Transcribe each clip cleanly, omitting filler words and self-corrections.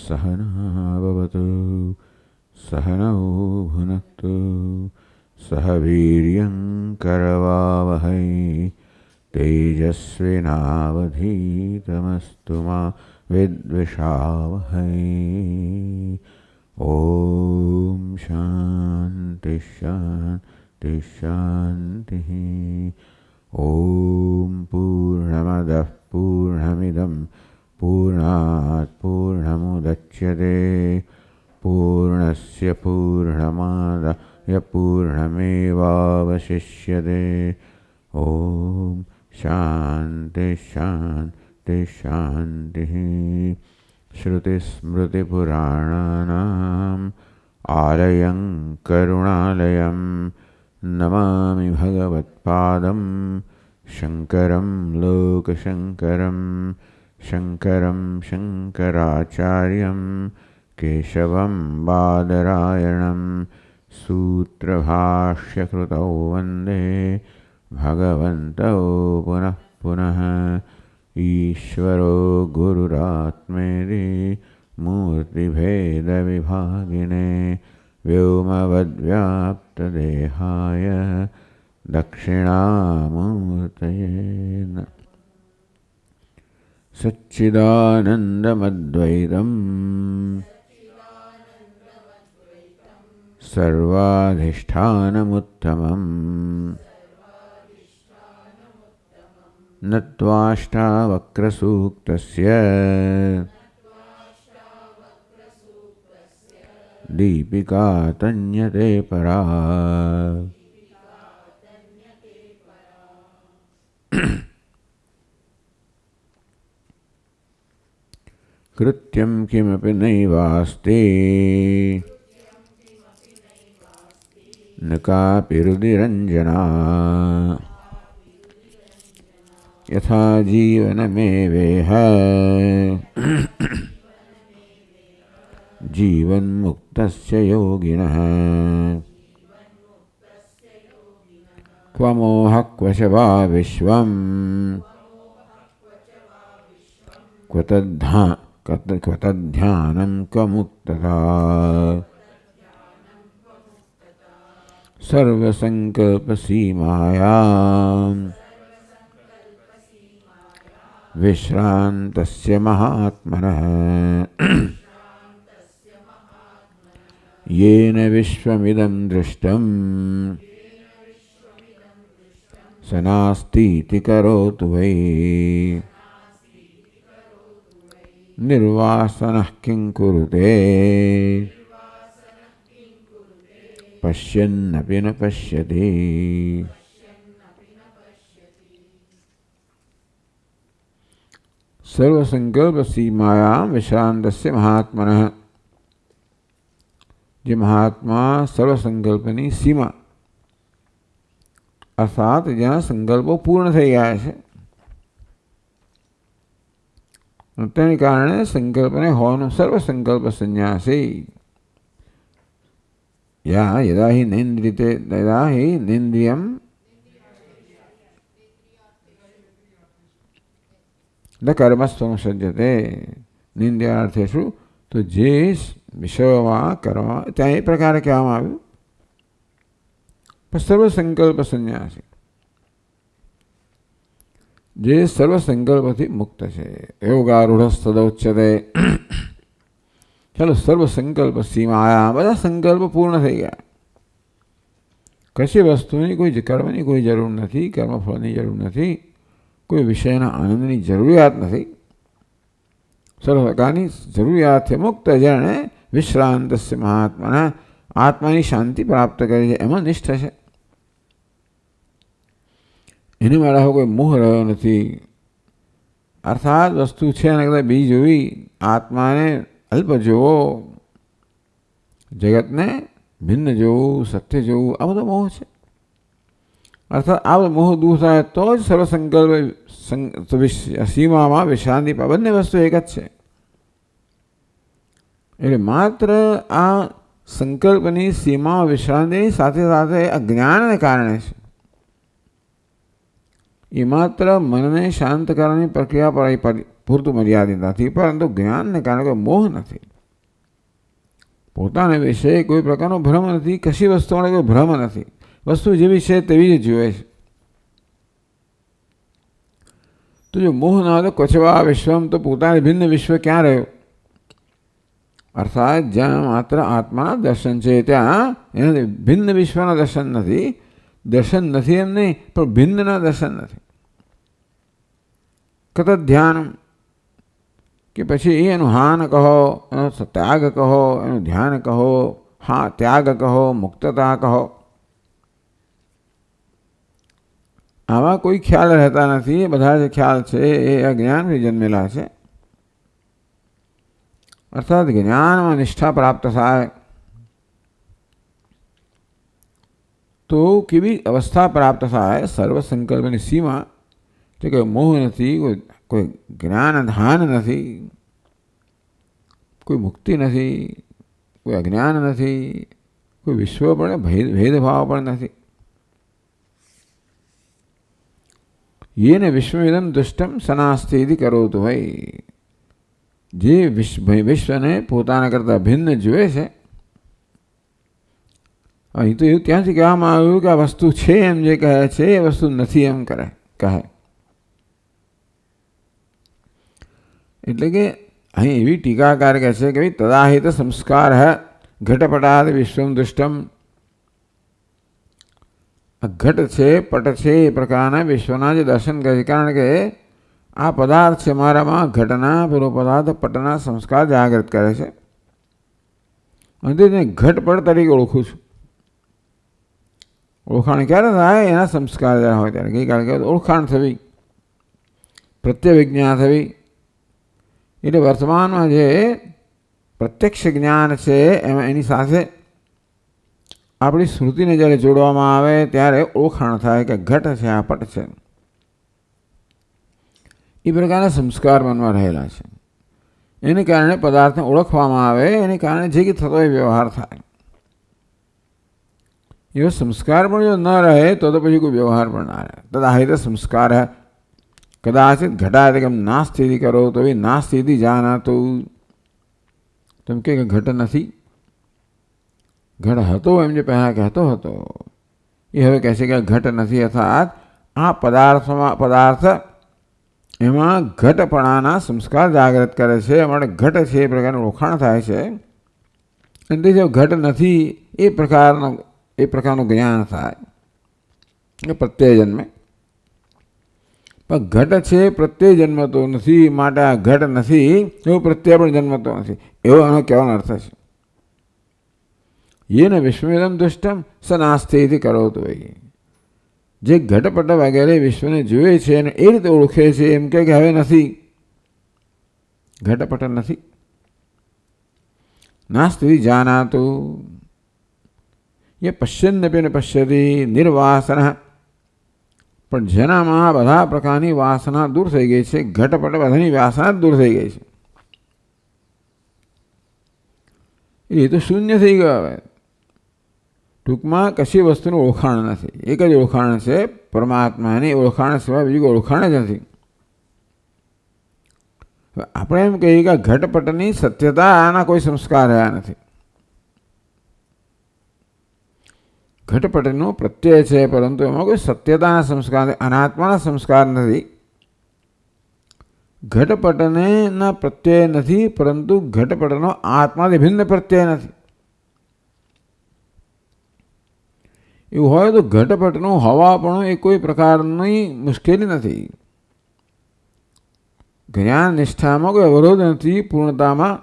सहना भवतु सहनौ भुनक्तु सह वीर्यं करवावहै तेजस्विनावधीतमस्तु मा विद्विषावहै। ओम शांति शांति शांति। ओम पूर्णमदः पूर्णमिदं पूर्णात् पूर्णमुदच्यते पूर्णस्य पूर्णमादाय पूर्णमेवावशिष्यते। ओम शांति शांति शांति। श्रुतिस्मृतिपुराणानाम् आलयं करुणालयं नमामि भगवत्पादं शङ्करं लोकशङ्करं शङ्करं शङ्कराचार्यं केशवं बादरायणं सूत्रभाष्यकृतौ वन्दे भगवन्तौ पुनः पुनः। ईश्वरो गुरुरात्मेति मूर्तिभेदविभागिने व्योमवद्व्याप्तदेहाय दक्षिणामूर्तये नमः। सच्चिदानन्दमद्वैतं सर्वाधिष्ठानमुत्तमम् नत्वाष्टावक्रसूक्तस्य दीपिका तन्यते परा। कृत्यं किमपि नैवास्ति न कापि रुदिरञ्जना यथा जीवनमेवेह जीवन्मुक्तस्य योगिनः। क्व मोहः क्व च वा विश्वम् क्व तद्ध्यानं क्व मुक्तता। सर्वसङ्कल्पसीमायाम् विश्रान्तस्य महात्मनः येन विश्वमिदं दृष्टं स नास्तीति करोतु वै। निर्वासनः किं कुरुते पश्यन्नपि न पश्यति। सर्वसंकल्प सीमायां विश्रांतस्य महात्मनः। જે મહાત્મા સર્વસંકલ્પની સીમા અર્થાત જ્યાં સંકલ્પો પૂર્ણ થઈ ગયા છે તેને કારણે સંકલ્પને હોવાનો સર્વસંકલ્પ સંન્યાસી यदा हि नेन्द्रियं न कर्मस्त्वं सज्जते। निंद्यार्थेषु तो जे विषयમાં કરવા ત્યાં એ પ્રકારે કહેવામાં આવ્યું પણ સર્વસંકલ્પ સંન્યાસી જે સર્વસંકલ્પથી મુક્ત છે યોગારૂઢસ્તદોચ્યતે। ચાલો સર્વસંકલ્પ સીમાયા બધા સંકલ્પ પૂર્ણ થઈ ગયા। કશી વસ્તુની કોઈ કર્મની કોઈ જરૂર નથી, કર્મફળની જરૂર નથી, કોઈ વિષયના આનંદની જરૂરિયાત નથી। સર્વ પ્રકારની જરૂરિયાતથી મુક્ત જેણે વિશ્રાંતસ્ય મહાત્માના આત્માની શાંતિ પ્રાપ્ત કરી છે એમાં નિષ્ઠ છે। એની માટે કોઈ મોહ રહ્યો નથી અર્થાત વસ્તુ છે અને કદાચ બીજી જોવી આત્માને અલ્પ જોવો જગતને ભિન્ન જોવું સત્ય જોવું આ બધો મોહ છે। અર્થાત આ બધો મોહ દૂર થાય તો જ સર્વસંકલ્પ સીમામાં વિશ્રાંતિ પામે। બંને વસ્તુ એક જ છે એટલે માત્ર આ સંકલ્પની સીમામાં વિશ્રાંતિની સાથે સાથે અજ્ઞાનને કારણે છે। એ માત્ર મનને શાંત કરવાની પ્રક્રિયા પૂરતું મર્યાદિત નથી પરંતુ જ્ઞાનને કારણે કોઈ મોહ નથી। પોતાને વિશે કોઈ પ્રકારનો ભ્રમ નથી, કશી વસ્તુઓને કોઈ ભ્રમ નથી, વસ્તુ જેવી છે તેવી જ જુએ છે. તો જો મોહ ના તો ક્વચવા વિશ્વમ, તો પોતાને ભિન્ન વિશ્વ ક્યાં રહ્યો? અર્થાત જ્યાં માત્ર આત્માના દર્શન છે ત્યાં એનાથી ભિન્ન વિશ્વના દર્શન નથી. દર્શન નથી એમ નહીં, પણ ભિન્નના દર્શન નથી. કત ધ્યાન, કે પછી એનું હાન કહો, એનો ત્યાગ કહો, એનું ધ્યાન કહો, હા ત્યાગ કહો, મુક્તતા કહો, આવા કોઈ ખ્યાલ રહેતા નથી. એ બધા જે ખ્યાલ છે એ અજ્ઞાનથી જન્મેલા છે. અર્થાત જ્ઞાનમાં નિષ્ઠા પ્રાપ્ત થાય તો કેવી અવસ્થા પ્રાપ્ત થાય? સર્વ સંકલ્પની સીમા, તો કોઈ મોહ નથી, કોઈ જ્ઞાન ધાન નથી, કોઈ મુક્તિ નથી, કોઈ અજ્ઞાન નથી, કોઈ વિશ્વ પણ ભેદભાવ પણ નથી. યેને વિશ્વમિદમ દુષ્ટમ સનાસ્તિ કરો તો ભાઈ, જે વિશ્વને પોતાના કરતાં ભિન્ન જુએ છે. અહીં તો એવું ત્યાંથી કહેવામાં આવ્યું કે આ વસ્તુ છે એમ જે કહે છે એ વસ્તુ નથી એમ કહે. એટલે કે અહીં એવી ટીકાકાર કહે છે કે ભાઈ તદાહિત સંસ્કાર ઘટપટાદ વિશ્વમ દુષ્ટમ. ઘટ છે, પટ છે, એ પ્રકારના વિશ્વના જે દર્શન કરે છે. કારણ કે આ પદાર્થ છે મારામાં ઘટના, પેલો પદાર્થ પટના સંસ્કાર જાગૃત કરે છે. અને તેને ઘટપટ તરીકે ઓળખું છું. ઓળખાણ ક્યારે થાય? એના સંસ્કાર જ્યારે હોય ત્યારે. ગઈકાલે કહેવાય ઓળખાણ થવી, પ્રત્યવિજ્ઞા થવી. એટલે વર્તમાનમાં જે પ્રત્યક્ષ જ્ઞાન છે એમાં એની સાથે આપણી સ્મૃતિને જ્યારે જોડવામાં આવે ત્યારે ઓળખાણ થાય કે ઘટ છે, આ પટ છે. એ પ્રકારના સંસ્કાર મનમાં રહેલા છે. એને કારણે પદાર્થને ઓળખવામાં આવે, એને કારણે જે કે થતો એ વ્યવહાર થાય. એવો સંસ્કાર પણ જો ન રહે તો પછી કોઈ વ્યવહાર પણ ના રહે. તદાહિત સંસ્કાર કદાચિત ઘટાધિકમ ના સ્થિતિ કરો તો એ ના સ્થિતિ જાના તો તેમ કે ઘટ નથી. ઘટ હતો એમ જે પહેલાં કહેતો હતો એ હવે કહે છે કે ઘટ નથી. અર્થાત આ પદાર્થ એમાં ઘટપણાના સંસ્કાર જાગૃત કરે છે. માટે ઘટ છે એ પ્રકારનું ઓળખાણ થાય છે. અને તે જો ઘટ નથી એ પ્રકારનું જ્ઞાન થાય એ પ્રત્યય જન્મે. પણ ઘટ છે પ્રત્યય જન્મતો નથી, માટે આ ઘટ નથી એવો પ્રત્યય પણ જન્મતો નથી, એવો એનો કહેવાનો અર્થ છે. યેને વિશ્વમિદમ દુષ્ટમ સ નાસ્તિ કરો તો ભાઈ, જે ઘટપટ વગેરે વિશ્વને જુએ છે અને એ રીતે ઓળખે છે એમ કે હવે નથી, ઘટપટ નથી. નાસ્તિ જાનાતું એ પશ્યન્નપીને પશ્યતી નિર્વાસન. પણ જેનામાં બધા પ્રકારની વાસના દૂર થઈ ગઈ છે, ઘટપટ બધાની વાસના દૂર થઈ ગઈ છે, એ તો શૂન્ય થઈ ગયો. હવે ટૂંકમાં કશી વસ્તુનું ઓળખાણ નથી. એક જ ઓળખાણ છે પરમાત્માની. ઓળખાણ સિવાય બીજું કોઈ ઓળખાણ જ નથી. આપણે એમ કહીએ કે ઘટપટની સત્યતા આના કોઈ સંસ્કાર રહ્યા નથી. ઘટપટનો પ્રત્યય છે પરંતુ એમાં કોઈ સત્યતાના સંસ્કાર, અનાત્માના સંસ્કાર નથી. ઘટપટને ના પ્રત્યય નથી, પરંતુ ઘટપટનો આત્માથી ભિન્ન પ્રત્યય નથી. એવું હોય તો ઘટપટનું હોવાપણું એ કોઈ પ્રકારની મુશ્કેલી નથી. જ્ઞાન નિષ્ઠામાં કોઈ અવરોધ નથી, પૂર્ણતામાં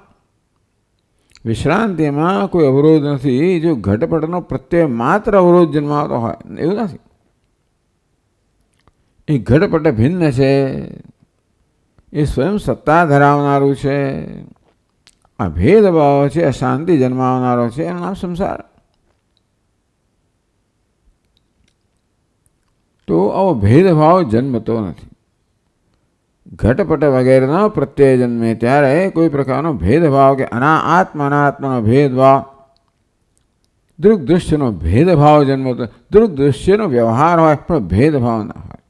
વિશ્રાંતિમાં કોઈ અવરોધ નથી. જો ઘટપટનો પ્રત્યય માત્ર અવરોધ જન્માવતો હોય એવું નથી. એ ઘટપટ ભિન્ન છે, એ સ્વયં સત્તા ધરાવનારું છે, આ ભેદભાવ છે, અશાંતિ જન્માવનારો છે, એનું નામ સંસાર. તો આવો ભેદભાવ જન્મતો નથી. ઘટપટ વગેરેનો પ્રત્યય જન્મે ત્યારે કોઈ પ્રકારનો ભેદભાવ કે આત્માનો ભેદભાવ, દૃગ્દૃશ્યનો ભેદભાવ જન્મતો. દૃગ્દૃશ્યનો વ્યવહાર હોય પણ ભેદભાવ ના હોય.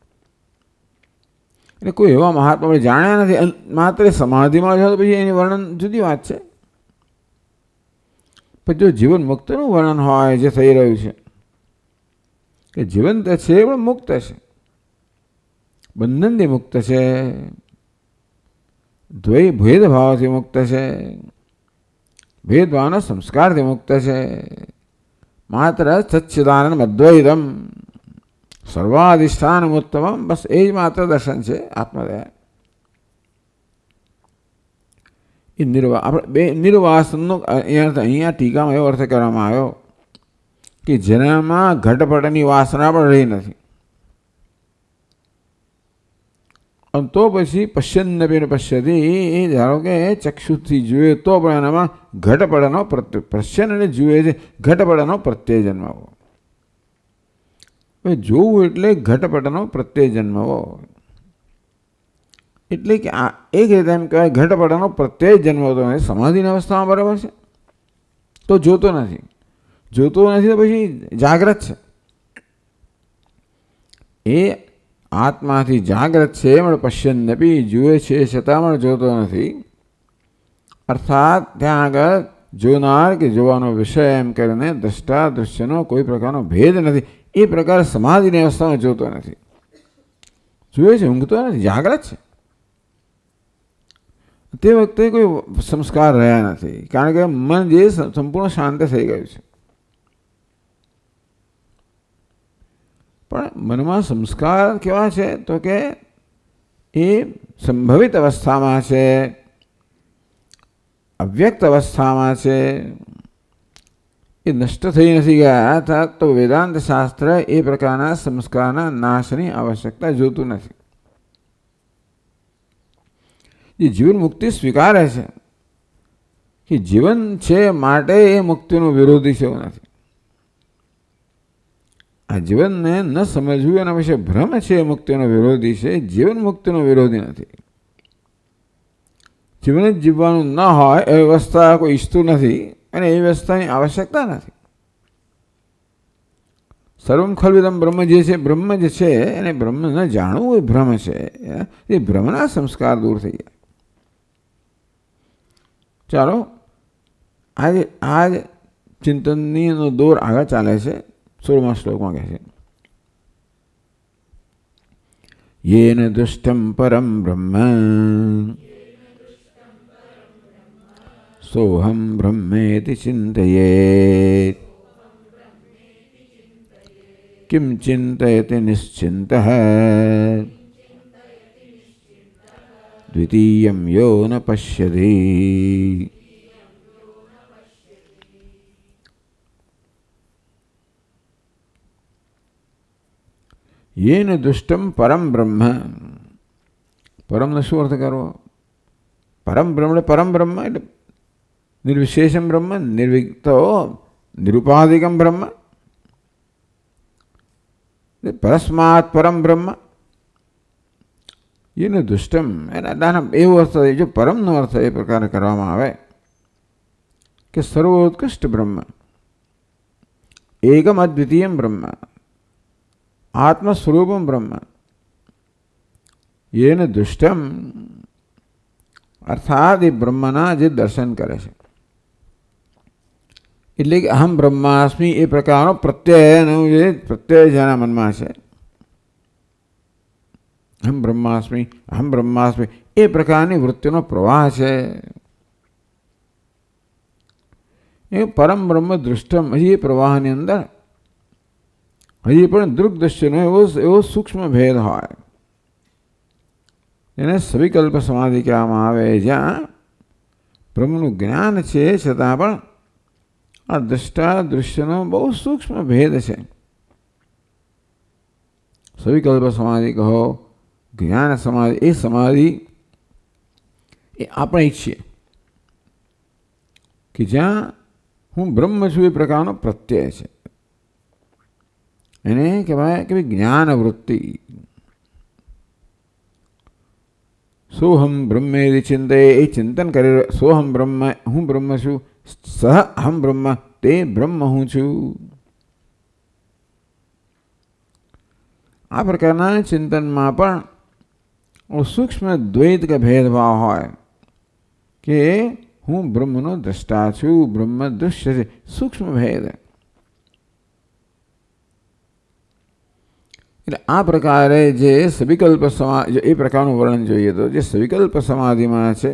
એટલે કોઈ એવા મહાત્મા આપણે જાણ્યા નથી. માત્ર સમાધિમાં જો તો પછી એની વર્ણન જુદી વાત છે. પણ જો જીવન મુક્તનું વર્ણન હોય જે થઈ રહ્યું છે કે જીવંત છે પણ મુક્ત છે, બંધનથી મુક્ત છે, ભેદભાવથી મુક્ત છે, ભેદભાવના સંસ્કારથી મુક્ત છે, માત્ર સચ્ચિદાનંદ અદ્વૈતમ સર્વાધિષ્ઠાન ઉત્તમમ, બસ એ જ માત્ર દર્શન છે આત્મદયા. એ નિર્વાસનનો અહીંયા ટીકામાં એવો અર્થ કરવામાં આવ્યો કે જેનામાં ઘટપટની વાસના પણ રહી નથી. તો પછી પશ્યન્નપીને પશ્યતી, એ ધારો કે ચક્ષુથી જુએ તો પણ એનામાં ઘટપટનો પશ્યન એટલે જુએ છે ઘટપટનો પ્રત્યય જન્મવો. જોવું એટલે ઘટપટનો પ્રત્યય જન્મવો. એટલે કે આ એક રીતે એમ કહેવાય ઘટપટનો પ્રત્યય જન્મતો નથી. સમાધિની અવસ્થામાં બરાબર છે તો જોતો નથી, જોતો નથી તો પછી જાગ્રત છે. એ આત્માથી જાગ્રત છે પણ પશ્યન્નપી, જુએ છે છતાં પણ જોતો નથી. અર્થાત ત્યાં આગળ જોનાર કે જોવાનો વિષય એમ કરીને દ્રષ્ટા દૃશ્યનો કોઈ પ્રકારનો ભેદ નથી. એ પ્રકાર સમાધિની અવસ્થામાં જોતો નથી, જુએ છે, ઊંઘતો નથી, જાગ્રત છે. તે વખતે કોઈ સંસ્કાર રહ્યા નથી, કારણ કે મન જે સંપૂર્ણ શાંત થઈ ગયું છે. પણ મનમાં સંસ્કાર કેવા છે તો કે એ સંભવિત અવસ્થામાં છે, અવ્યક્ત અવસ્થામાં છે, એ નષ્ટ થઈ નથી ગયા. તો વેદાંત શાસ્ત્ર એ પ્રકારના સંસ્કારના નાશની આવશ્યકતા જોતું નથી. જે જીવન મુક્તિ સ્વીકારે છે કે જીવન છે માટે એ મુક્તિનો વિરોધી છે એવું નથી. આ જીવનને ન સમજવું એના વિશે ભ્રમ છે એ મુક્તિનો વિરોધી છે, જીવન મુક્તિનો વિરોધી નથી. જીવન જ જીવવાનું ન હોય એ વ્યવસ્થા કોઈ ઈચ્છતું નથી અને એ વ્યવસ્થાની આવશ્યકતા નથી. સર્વમ ખલ્વિદમ બ્રહ્મ જે છે, બ્રહ્મ જે છે એને બ્રહ્મ ન જાણવું એ ભ્રમ છે. એ ભ્રમના સંસ્કાર દૂર થઈ ગયા. ચાલો આજ ચિંતનની દોર આગળ ચાલે છે. 16મા શ્લોકમાં કહે છે યેન દુષ્ટમ પરમ બ્રહ્મ સોહમ બ્રહ્મેતિ ચિંતયેત કિમ ચિંતયતિ નિશ્ચિંતઃ દ્વિતીયં યો ન પશ્યતિ. યેન દુષ્ટમ પરમ બ્રહ્મ, પરમનો શું અર્થ કરવો? પરમ બ્રહ્મ પરમ બ્રહ્મ એટલે નિર્વિશેષમ બ્રહ્મ, નિર્વિક્તો નિરુપાધિકમ બ્રહ્મ, પરસ્માત પરમ બ્રહ્મ. યેન દુષ્ટમ એના એવો અર્થ થાય. જો પરમનો અર્થ એ પ્રકારે કરવામાં આવે કે સર્વોત્કૃષ્ટ બ્રહ્મ, એકમ અદ્વિતીયમ બ્રહ્મ, આત્મ સ્વરૂપમ બ્રહ્મ. યેન દુષ્ટમ અર્થાત એ બ્રહ્મના જે દર્શન કરે છે, એટલે કે અહમ બ્રહ્માસ્મિ એ પ્રકારનો પ્રત્યયનો જે પ્રત્યય જેના મનમાં છે, અહમ બ્રહ્માસ્મિ એ પ્રકારની વૃત્તિનો પ્રવાહ છે. એ પરમ બ્રહ્મ દૃષ્ટમ, હજી એ પ્રવાહની અંદર હજી પણ દૃગ્દૃશ્યનો એવો સૂક્ષ્મ ભેદ હોય એને સવિકલ્પ સમાધિ કહેવામાં આવે, જ્યાં બ્રહ્મનું જ્ઞાન છે છતાં પણ આ દ્રષ્ટા દૃશ્યનો બહુ સૂક્ષ્મ ભેદ છે. સવિકલ્પ સમાધિ કહો, જ્ઞાન સમાધિ, એ સમાધિ એ આપણે ઈચ્છીએ કે જ્યાં હું બ્રહ્મ છું એ પ્રકારનો પ્રત્યય છે. એને કહેવાય કે જ્ઞાન વૃત્તિ. સોહમ બ્રહ્મેતિ ચિંતય, એ ચિંતન કરી સોહમ બ્રહ્મ, હું બ્રહ્મ છું, સહ અહમ બ્રહ્મ, તે બ્રહ્મ હું છું. આ પ્રકારના ચિંતનમાં પણ સૂક્ષ્મ દ્વૈત કે ભેદભાવ હોય કે હું બ્રહ્મનો દ્રષ્ટા છું, બ્રહ્મ દૃશ્ય છે. સૂક્ષ્મ ભેદ. એટલે આ પ્રકારે જે સવિકલ્પ સમાધિ, એ પ્રકારનું વર્ણન જોઈએ તો જે સવિકલ્પ સમાધિમાં છે,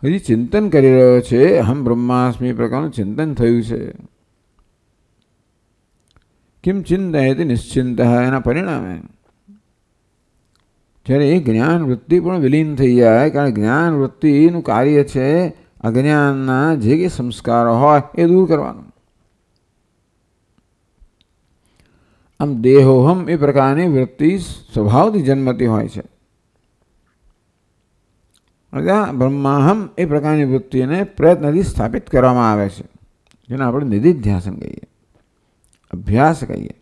હજી ચિંતન કરી રહ્યો છે, અહમ બ્રહ્માસ્મિ પ્રકારનું ચિંતન થયું છે. કિમ ચિંતયતિ નિશ્ચિંત, એના પરિણામે જ્યારે એ જ્ઞાન વૃત્તિ પણ વિલીન થઈ જાય, કારણ જ્ઞાન વૃત્તિનું કાર્ય છે અજ્ઞાનના જે કે સંસ્કારો હોય એ દૂર કરવાનું. આમ દેહોહમ એ પ્રકારની વૃત્તિ સ્વભાવથી જન્મતી હોય છે. બ્રહ્માહમ એ પ્રકારની વૃત્તિને પ્રયત્નથી સ્થાપિત કરવામાં આવે છે, જેને આપણે નિધિધ્યાસન કહીએ, અભ્યાસ કહીએ.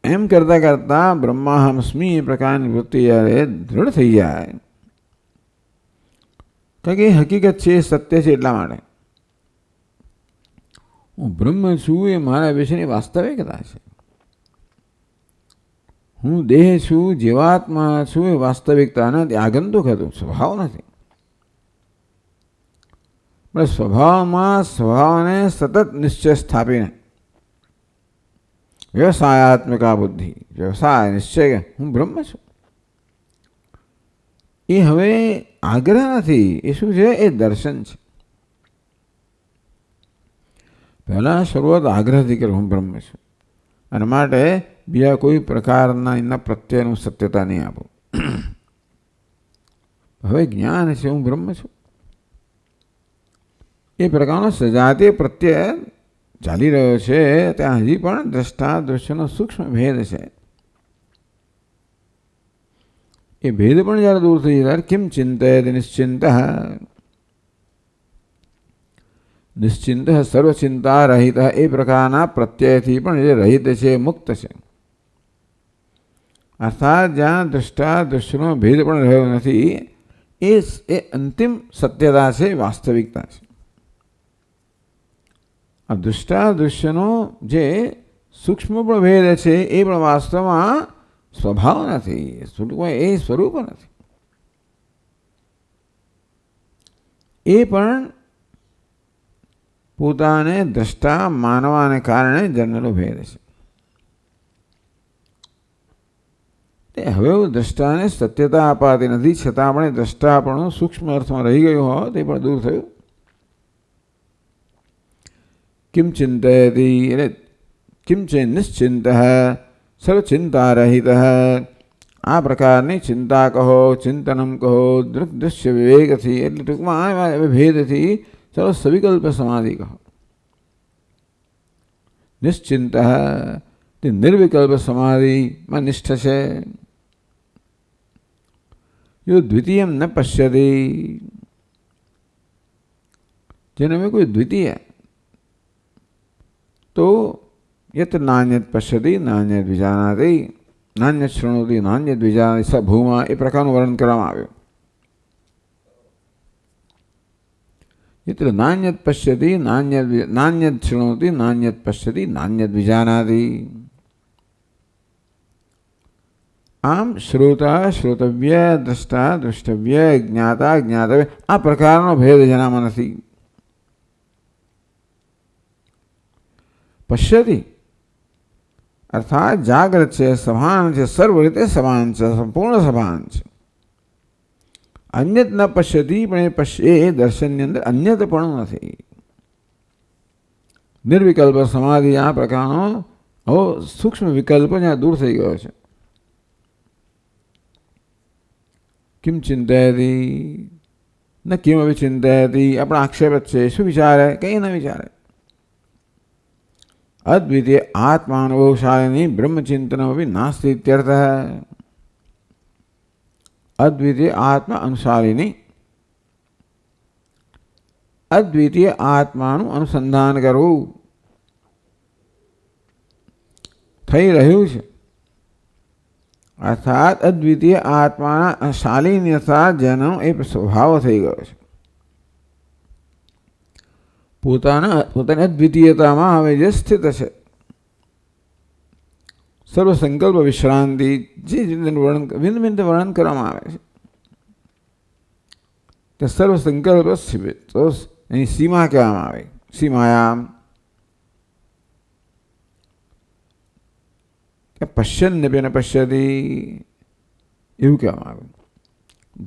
એમ કરતાં કરતાં બ્રહ્માહમસ્મી એ પ્રકારની વૃત્તિ જ્યારે દૃઢ થઈ જાય, કારણ કે એ હકીકત છે, એ સત્ય છે. એટલા માટે હું બ્રહ્મ છું એ મારા વિશેની વાસ્તવિકતા છે. હું દેહ છું, જીવાત્મા છું, એ વાસ્તવિકતા નથી, આગંતુક હતું, સ્વભાવ નથી. પણ સ્વભાવમાં સ્વભાવને સતત નિશ્ચય સ્થાપીને વ્યવસાયાત્મિકા બુદ્ધિ, વ્યવસાય નિશ્ચય કે હું બ્રહ્મ છું, એ હવે આગ્રહ નથી. એ શું છે? એ દર્શન છે. પહેલાં શરૂઆત આગ્રહથી કરે હું બ્રહ્મ છું, અને માટે બીજા કોઈ પ્રકારના એના પ્રત્યેનું સત્યતા નહીં આપો. હવે જ્ઞાન છે, હું બ્રહ્મ છું, એ પ્રકારનો સજાતીય પ્રત્યય ચાલી રહ્યો છે. ત્યાં હજી પણ દ્રષ્ટા દૃશ્યનો સૂક્ષ્મ ભેદ છે. એ ભેદ પણ જ્યારે દૂર થઈ જાય, કિમ ચિંતયતિ નિશ્ચિંત, નિશ્ચિંત સર્વચિંતા રહિત, એ પ્રકારના પ્રત્યયથી પણ જે રહિત છે, મુક્ત છે. અર્થાત જ્યાં દ્રષ્ટા દૃશ્યનો ભેદ પણ રહ્યો નથી, એ અંતિમ સત્યતા છે, વાસ્તવિકતા છે. આ દૃષ્ટા દૃશ્યનો જે સૂક્ષ્મ પણ ભેદ છે, એ પણ વાસ્તવમાં સ્વભાવ નથી, એ સ્વરૂપ નથી. એ પણ પોતાને દ્રષ્ટા માનવાને કારણે જન્મેલો ભેદ છે. હવે દ્રષ્ટાને સત્યતા અપાતી નથી, છતાં આપણે દ્રષ્ટાપણું સૂક્ષ્મ અર્થમાં રહી ગયું હોય તે પણ દૂર થયું. કિમ ચિંતયતિ એટલે કિમ ચે નિશ્ચિંત સર્વચિંતા રહિત, આ પ્રકારની ચિંતા કહો, ચિંતનમ કહો, દૃશ્ય વિવેકથી, એટલે ટૂંકમાં ભેદથી ચલો સવિકલ્પ સમાધિ કહો. નિશ્ચિંત તે નિર્વિકલ્પ સમાધિમાં નિષ્ઠ છે. યો દ્વિતીયમ ન પશ્યતિ, જેને અમે કોઈ દ્વિતીય તો યત નાન્યત પશ્યતિ નાન્યત વિજાનાતિ, નાન્યત શૃણોતિ નાન્યત વિજાનાતિ સ ભૂમા, એ પ્રકારનું વર્ણન કરવામાં આવ્યું. યત્ર નાન્યત પશ્યતિ નાન્યત શૃણોતિ નાન્યત પશ્યતિ નાન્યત વિજાનાતિ. આમ શ્રોતા શ્રોતવ્ય, દ્રષ્ટા દ્રષ્ટવ્ય, જ્ઞાતા જ્ઞાતવ્ય, આ પ્રકારનો ભેદ જેનામાં નથી. પશ્યતિ અર્થાત જાગ્રત છે, સભાન છે, સર્વ રીતે સમાન છે, સંપૂર્ણ સભાન છે. અન્યત ન પશ્યતિ, પણ એ દર્શનની અંદર અન્યત પણ નથી. નિર્વિકલ્પ સમાધિ, આ પ્રકારનો સૂક્ષ્મ વિકલ્પ જ્યાં દૂર થઈ ગયો છે. કિમ ચિંતયતિ ન કિમ અવિચિંતયતિ, આપણા આક્ષેપ જ છે. શું વિચારે? કંઈ ન વિચારે. અદ્વિતીય આત્માનુભવશાળિની બ્રહ્મચિંતન નાસ્તિ ઇત્યર્થ. અદ્વિતીય આત્મા અનુસારીની, અદ્વિતીય આત્માનું અનુસંધાન કરવું થઈ રહ્યું છે. અર્થાત અદ્વિતીય આત્માના શાલિન્યતા જેનો એ સ્વભાવ થઈ ગયો છે. પોતાની અદ્વિતીયતામાં હવે જે સ્થિત છે, સર્વ સંકલ્પ વિશ્રાંતિ, જે વર્ણન કરવામાં આવે છે. તે સર્વ સંકલ્પ સ્થિત. તો એની સીમા કહેવામાં આવે. સીમાયામ પશ્યન્યપી ન પશ્યતી એવું કહેવામાં આવે.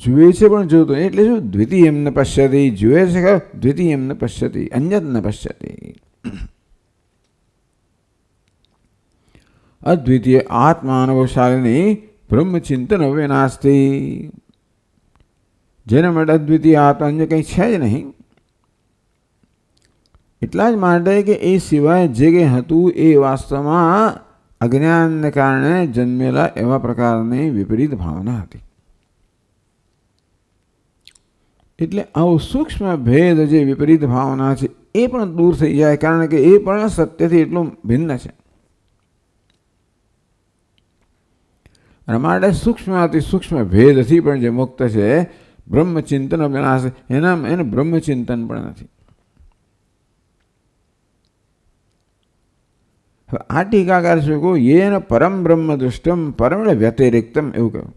જુએ છે પણ જોતો એટલે શું? દ્વિતીયમ ન પશ્યતી. જુએ છે કે દ્વિતીયમ ન પશ્યતી, અન્યત ન પશ્યતી. અદ્વિતીય આત્માનુભવશાલિની બ્રહ્મચિંતન હવે નાસ્તી. જેના માટે અદ્વિતીય આત્મા અન્ય કંઈ છે જ નહીં. એટલા જ માટે કે એ સિવાય જે કંઈ હતું એ વાસ્તવમાં અજ્ઞાનને કારણે જન્મેલા એવા પ્રકારની વિપરીત ભાવના હતી. એટલે આવો સૂક્ષ્મ ભેદ જે વિપરીત ભાવના છે એ પણ દૂર થઈ જાય, કારણ કે એ પણ સત્યથી એટલું ભિન્ન છે. અને માટે સૂક્ષ્મ અતિ સૂક્ષ્મ ભેદથી પણ જે મુક્ત છે, બ્રહ્મચિંતન વિનાશ, એને બ્રહ્મચિંતન પણ નથી. આ ટીકાકાર શું કહું? યેન પરમ બ્રહ્મ દૃષ્ટમ પરમ વ્યતિરિક્તમ એવું કહ્યું.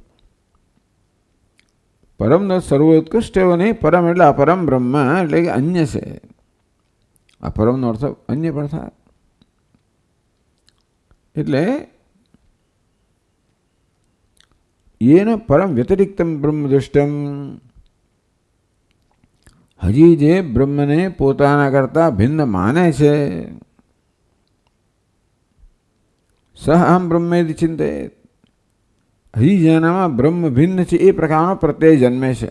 પરમનો સર્વોત્કૃષ્ટ એવો નહીં, પરમ એટલે અપરમ બ્રહ્મ એટલે કે અન્ય છે. આ પરમનો અર્થ અન્ય પણ થાય. એટલે યેન પરમ વ્યતિરિક્તમ બ્રહ્મ દૃષ્ટમ, હજી જે બ્રહ્મને પોતાના કરતા ભિન્ન માને છે, સહ અહમ બ્રહ્મેતિ ચિંતયેત, હજી જેનામાં બ્રહ્મ ભિન્ન છે એ પ્રકારનો પ્રત્યય જન્મે છે.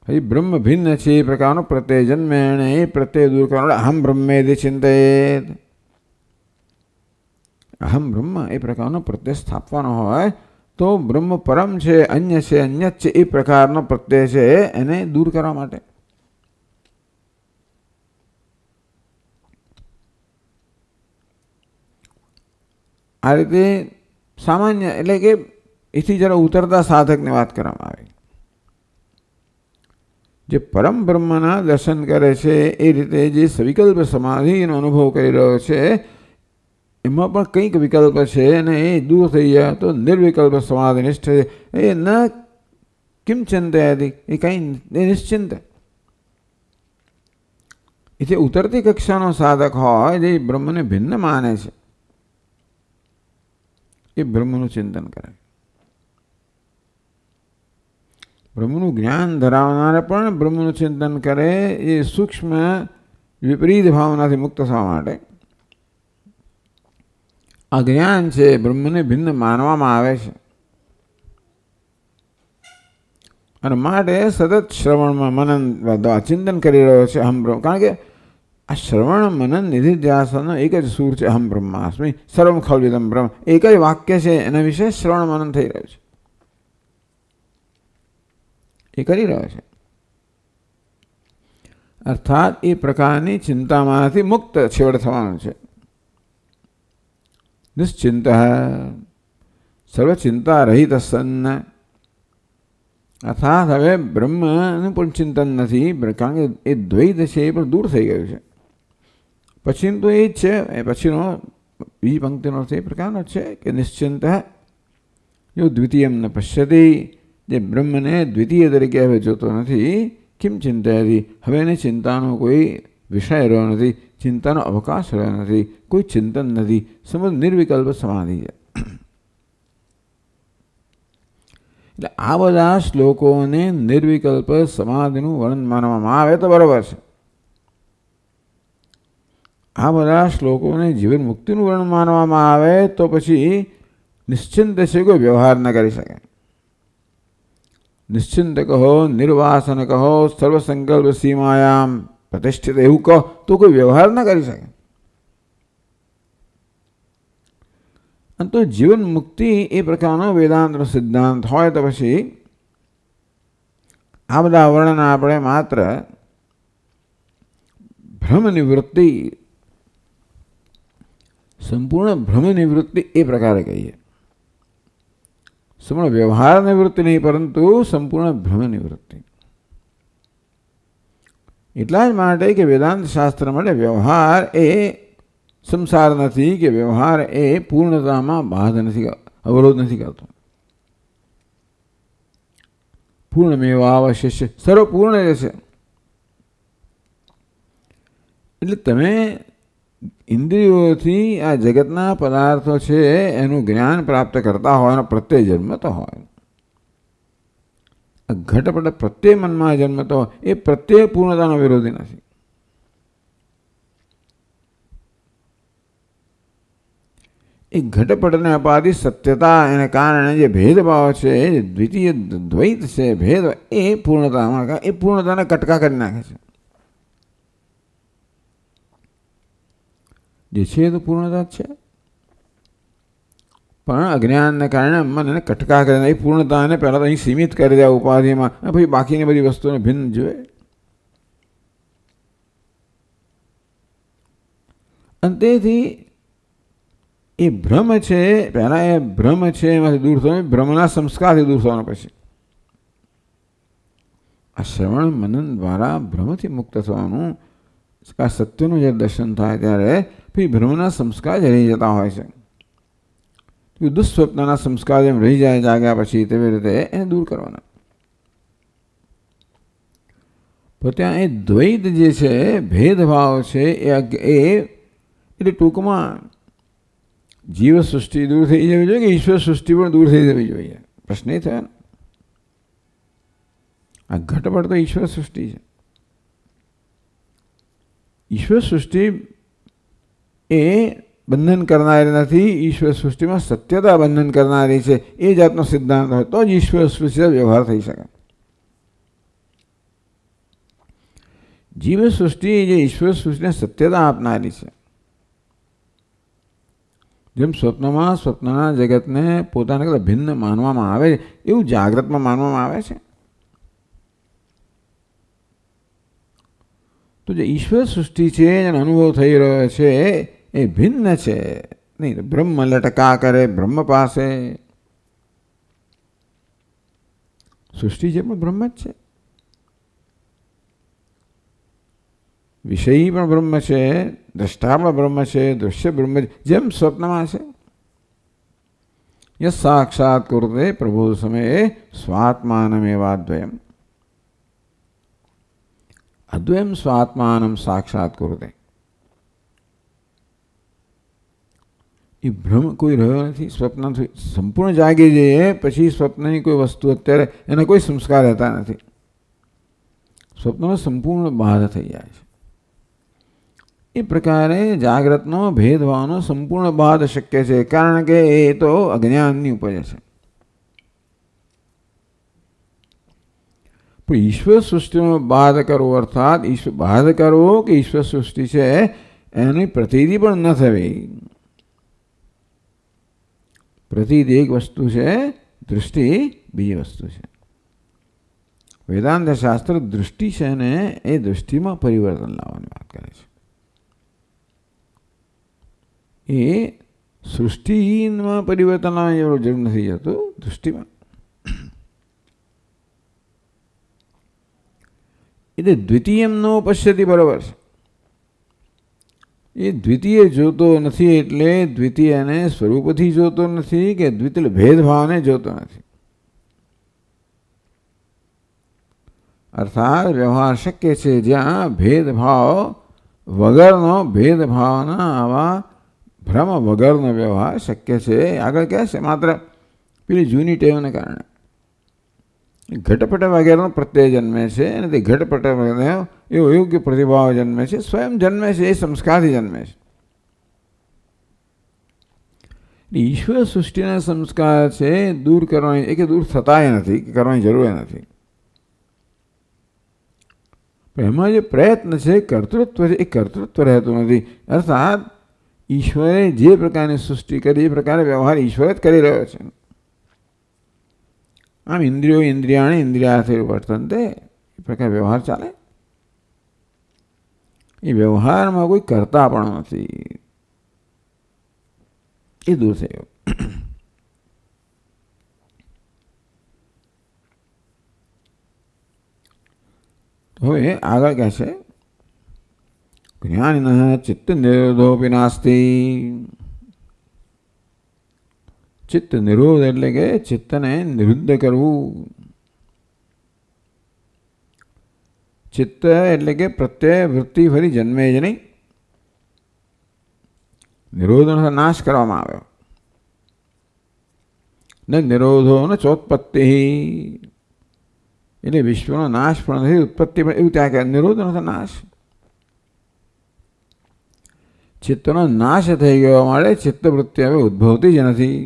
હજી બ્રહ્મ ભિન્ન છે એ પ્રકારનો પ્રત્યય જન્મે, અને એ પ્રત્યય દૂર કરવાનો અહમ બ્રહ્મેતિ ચિંતયેત. અહમ બ્રહ્મ એ પ્રકારનો પ્રત્યય સ્થાપવાનો હોય તો બ્રહ્મ પરમ છે, અન્ય છે, અન્યત છે એ પ્રકારનો પ્રત્યય છે એને દૂર કરવા માટે. આ રીતે સામાન્ય એટલે કે એથી જરા ઉતરતા સાધકની વાત કરવામાં આવે. જે પરમ બ્રહ્મના દર્શન કરે છે એ રીતે જે સવિકલ્પ સમાધિનો અનુભવ કરી રહ્યો છે એમાં પણ કંઈક વિકલ્પ છે અને એ દૂર થઈ જાય તો નિર્વિકલ્પ સમાધિનિષ્ઠ છે. એ ન કિમ ચિંતયતિ, એ કંઈ નિશ્ચિંત. એથી ઉતરતી કક્ષાનો સાધક હોય જે બ્રહ્મને ભિન્ન માને છે એ બ્રહ્મનું ચિંતન કરે. બ્રહ્મનું જ્ઞાન ધરાવનારે પણ બ્રહ્મનું ચિંતન કરે. એ સૂક્ષ્મ વિપરીત ભાવનાથી મુક્ત થવા માટે આ જ્ઞાન છે બ્રહ્મને ભિન્ન માનવામાં આવે છે. અને માટે સતત શ્રવણમાં મનન ચિંતન કરી રહ્યો છે અહમ બ્રહ્મ. કારણ કે આ શ્રવણ મનન નિધિધ્યાસનનો એક જ સૂર છે, અહમ બ્રહ્માસ્મિ સર્વમ ખલ્વિદમ બ્રહ્મ. એક જ વાક્ય છે, એના વિશે શ્રવણ મનન થઈ રહ્યું છે, એ કરી રહ્યો છે. અર્થાત એ પ્રકારની ચિંતામાંથી મુક્ત છેવટ થવાનું છે. નિશ્ચિંત સર્વચિંતા રહિત સન્ન, અર્થાત હવે બ્રહ્મનું પણ ચિંતન નથી, કારણ કે એ દ્વૈત છે એ પણ દૂર થઈ ગયું છે. પછીનું તો એ જ છે, એ પછીનો બીજી પંક્તિનો અર્થ એ પ્રકારનો છે કે નિશ્ચિંત જો દ્વિતીયમ ન પશ્યતી, જે બ્રહ્મને દ્વિતીય તરીકે હવે જોતો નથી. કિમ ચિંતયતિ, હવે એને ચિંતાનો કોઈ વિષય રહ્યો નથી, ચિંતાનો અવકાશ રહ્યો નથી, કોઈ ચિંતન નથી, સમજ નિર્વિકલ્પ સમાધિ છે. એટલે આ બધા શ્લોકોને નિર્વિકલ્પ સમાધિનું વર્ણન માનવામાં આવે તો બરાબર છે. આ બધા શ્લોકોને જીવન મુક્તિનું વર્ણન માનવામાં આવે તો પછી નિશ્ચિંત છે કોઈ વ્યવહાર ન કરી શકે. નિશ્ચિંત કહો, નિર્વાસન કહો, સર્વસંકલ્પ સીમાયામ પ્રતિષ્ઠિત એવું કહો તો કોઈ વ્યવહાર ન કરી શકે. અને તો જીવન મુક્તિ એ પ્રકારનો વેદાંતનો સિદ્ધાંત હોય તો પછી આ બધા વર્ણન આપણે માત્ર ભ્રમ નિવૃત્તિ, સંપૂર્ણ ભ્રમ નિવૃત્તિ એ પ્રકારે કહીએ. સંપૂર્ણ વ્યવહાર નિવૃત્તિ નહીં, પરંતુ સંપૂર્ણ ભ્રમ નિવૃત્તિ. એટલા જ માટે કે વેદાંત શાસ્ત્ર માટે વ્યવહાર એ સંસાર નથી, કે વ્યવહાર એ પૂર્ણતામાં બાધ નથી, અવરોધ નથી કરતો. પૂર્ણમેવાવશિષ્ય, સર્વ પૂર્ણ રહેશે. એટલે તમે ઇન્દ્રિયોથી આ જગતના પદાર્થો છે એનું જ્ઞાન પ્રાપ્ત કરતા હોય અને પ્રત્યે જન્મતો હોય. ઘટપટ પ્રત્યે મનમાં જન્મતો હોય એ પ્રત્યે પૂર્ણતાનો વિરોધી નથી. એ ઘટપટને અપાધિ સત્યતા એને કારણે જે ભેદભાવ છે, દ્વિતીય દ્વૈત છે, ભેદ, એ પૂર્ણતામાં એ પૂર્ણતાને કટકા કરી નાખે છે. જે છે એ તો પૂર્ણતા જ છે, પણ અજ્ઞાનને કારણે મન એને કટકા કરીને એ પૂર્ણતાને પહેલાં તો અહીં સીમિત કરી દે ઉપાધિમાં, પછી બાકીની બધી વસ્તુને ભિન્ન જોઈએ. અને તેથી એ ભ્રમ છે, પહેલાં એ ભ્રમ છે એમાંથી દૂર થવાનું, ભ્રમના સંસ્કારથી દૂર થવાનું. પછી આ શ્રવણ મનન દ્વારા ભ્રમથી મુક્ત થવાનું. આ સત્યનું જે દર્શન થાય ત્યારે પછી ભ્રમના સંસ્કાર જ રહી જતા હોય છે. દુઃસ્વપ્નના સંસ્કાર જેમ રહી જાય જાગ્યા પછી, તેવી રીતે એને દૂર કરવાના. પણ ત્યાં એ દ્વૈત જે છે, ભેદભાવ છે, એ એટલે ટૂંકમાં જીવ સૃષ્ટિ દૂર થઈ જવી જોઈએ કે ઈશ્વર સૃષ્ટિ પણ દૂર થઈ જવી જોઈએ? પ્રશ્ન એ થયો ને. આ ઘટપટ તો ઈશ્વર સૃષ્ટિ છે. ઈશ્વર સૃષ્ટિ એ બંધન કરનારી નથી, ઈશ્વર સૃષ્ટિમાં સત્યતા બંધન કરનારી છે. એ જાતનો સિદ્ધાંત હોય તો જ ઈશ્વર સૃષ્ટિ વ્યવહાર થઈ શકે. જીવ સૃષ્ટિ જે ઈશ્વર સૃષ્ટિને સત્યતા આપનારી છે. જેમ સ્વપ્નના જગતને પોતાના કરતાં ભિન્ન માનવામાં આવે છે, એવું જાગ્રતમાં માનવામાં આવે છે. તો જે ઈશ્વર સૃષ્ટિ છે જેનો અનુભવ થઈ રહ્યો છે એ ભિન્ન છે. નહીં તો બ્રહ્મ લટકા કરે બ્રહ્મ પાસે. સૃષ્ટિ જે પણ બ્રહ્મ જ છે, વિષય પણ બ્રહ્મ છે, દ્રષ્ટા પણ બ્રહ્મ છે, દૃશ્ય બ્રહ્મ છે. જેમ સ્વપ્નમાં છે, યસ સાક્ષાત કુરુતે પ્રબોધ સમયે સ્વાત્માનમેવાદ્વયમ. અદ્વયમ સ્વાત્માનમ સાક્ષાત કુરુતે. એ ભ્રમ કોઈ રહ્યો નથી. સ્વપ્ન સંપૂર્ણ જાગી જઈએ પછી સ્વપ્નની કોઈ વસ્તુ અત્યારે એના કોઈ સંસ્કાર રહેતા નથી. સ્વપ્નનો સંપૂર્ણ બાધ થઈ જાય છે. એ પ્રકારે જાગ્રતનો ભેદભાવનો સંપૂર્ણ બાદ શક્ય છે, કારણ કે એ તો અજ્ઞાનની ઉપજ છે. પણ ઈશ્વર સૃષ્ટિનો બાદ કરવો, અર્થાત બાદ કરવો કે ઈશ્વર સૃષ્ટિ છે એની પ્રતીતિ પણ ન થવી. પ્રતીતિ એક વસ્તુ છે, દૃષ્ટિ બીજી વસ્તુ છે. વેદાંત શાસ્ત્ર દૃષ્ટિ છે ને એ દૃષ્ટિમાં પરિવર્તન લાવવાની વાત કરે છે. એ સૃષ્ટિમાં પરિવર્તન લાવવાની જરૂર નથી જતું, દૃષ્ટિમાં. એટલે દ્વિતીયમનો પશ્યતિ બરાબર છે. એ દ્વિતીય જોતો નથી એટલે દ્વિતીયને સ્વરૂપથી જોતો નથી કે દ્વિતીય ભેદભાવને જોતો નથી. અર્થાત વ્યવહાર શક્ય છે જ્યાં ભેદભાવ વગરનો, ભેદભાવના આવા ભ્રમ વગરનો વ્યવહાર શક્ય છે. આગળ કહે છે માત્ર પેલી જૂની ટેવને કારણે ઘટપટ વગેરેનો પ્રત્યય જન્મે છે અને તે ઘટપટ વગેરે એવો યોગ્ય પ્રતિભાવ જન્મે છે, સ્વયં જન્મે છે, એ સંસ્કારથી જન્મે છે. ઈશ્વર સૃષ્ટિના સંસ્કાર છે દૂર કરવાની, એ કે દૂર થતાય નથી, કે કરવાની જરૂર નથી. પણ એમાં જે પ્રયત્ન છે, કર્તૃત્વ છે, એ કર્તૃત્વ રહેતું નથી. અર્થાત ઈશ્વરે જે પ્રકારની સૃષ્ટિ કરી એ પ્રકારે વ્યવહાર ઈશ્વર જ કરી રહ્યો છે. આમ ઇન્દ્રિયો ઇન્દ્રિયાણી ઇન્દ્રિયાર્થે વર્તનતે, એ પ્રકારે વ્યવહાર ચાલે. એ વ્યવહારમાં કોઈ કરતા પણ નથી, એ દૂર થયો. હવે આગળ કહે છે જ્ઞાનિનઃ ચિત્ત નિરોધોપી નાસ્તિ. ચિત્ત નિરોધ એટલે કે ચિત્તને નિરુદ્ધ કરવું. ચિત્ત એટલે કે પ્રત્યય વૃત્તિ ફરી જન્મે જ નહીં. નિરોધનો નાશ કરવામાં આવ્યો. ને નિરોધો ને ચોત્પત્તિ એટલે વિશ્વનો નાશ પણ નથી, ઉત્પત્તિ પણ. એવું ત્યાં કહે નિરોધનો નાશ. ચિત્તનો નાશ થઈ ગયો માટે ચિત્તવૃત્તિ હવે ઉદ્ભવતી જ નથી.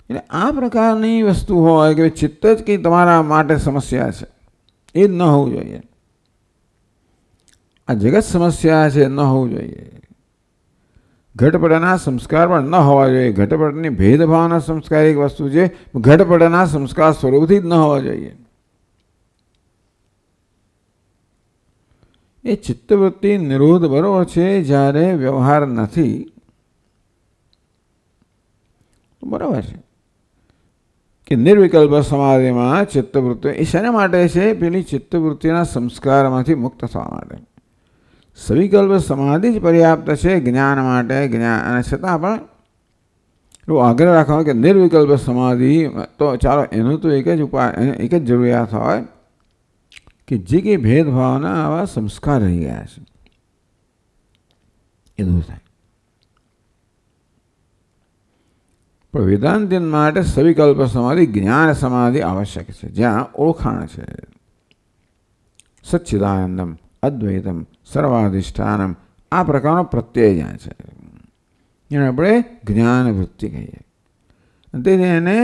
એટલે આ પ્રકારની વસ્તુ હોય કે ચિત્ત જ કંઈ તમારા માટે સમસ્યા છે, એ જ ન હોવું જોઈએ. આ જગત સમસ્યા છે, ન હોવું જોઈએ. ઘટપટના સંસ્કાર પણ ન હોવા જોઈએ. ઘટપટની ભેદભાવના સંસ્કાર એક વસ્તુ છે, ઘટપટના સંસ્કાર સ્વરૂપથી જ ન હોવા જોઈએ. એ ચિત્તવૃત્તિ નિરોધ બરોબર છે જ્યારે વ્યવહાર નથી, બરાબર છે કે નિર્વિકલ્પ સમાધિમાં ચિત્તવૃત્તિ એ શેના માટે છે? પેલી ચિત્તવૃત્તિના સંસ્કારમાંથી મુક્ત થવા માટે. સવિકલ્પ સમાધિ જ પર્યાપ્ત છે જ્ઞાન માટે. જ્ઞાન અને છતાં પણ એવો આગ્રહ રાખવાનો કે નિર્વિકલ્પ સમાધિ તો ચાલો, એનું તો એક જ ઉપાય, એક જ જરૂરિયાત હોય કે જે કંઈ ભેદભાવના આવા સંસ્કાર રહી ગયા છે એ દૂર થાય. પણ વેદાંતિન માટે સવિકલ્પ સમાધિ જ્ઞાન સમાધિ આવશ્યક છે, જ્યાં ઓળખાણ છે. સચ્ચિદાનંદમ, અદ્વૈતમ, સર્વાધિષ્ઠાનમ, આ પ્રકારનો પ્રત્યય જ્યાં છે એને આપણે જ્ઞાન વૃત્તિ કહીએ. તેથી એને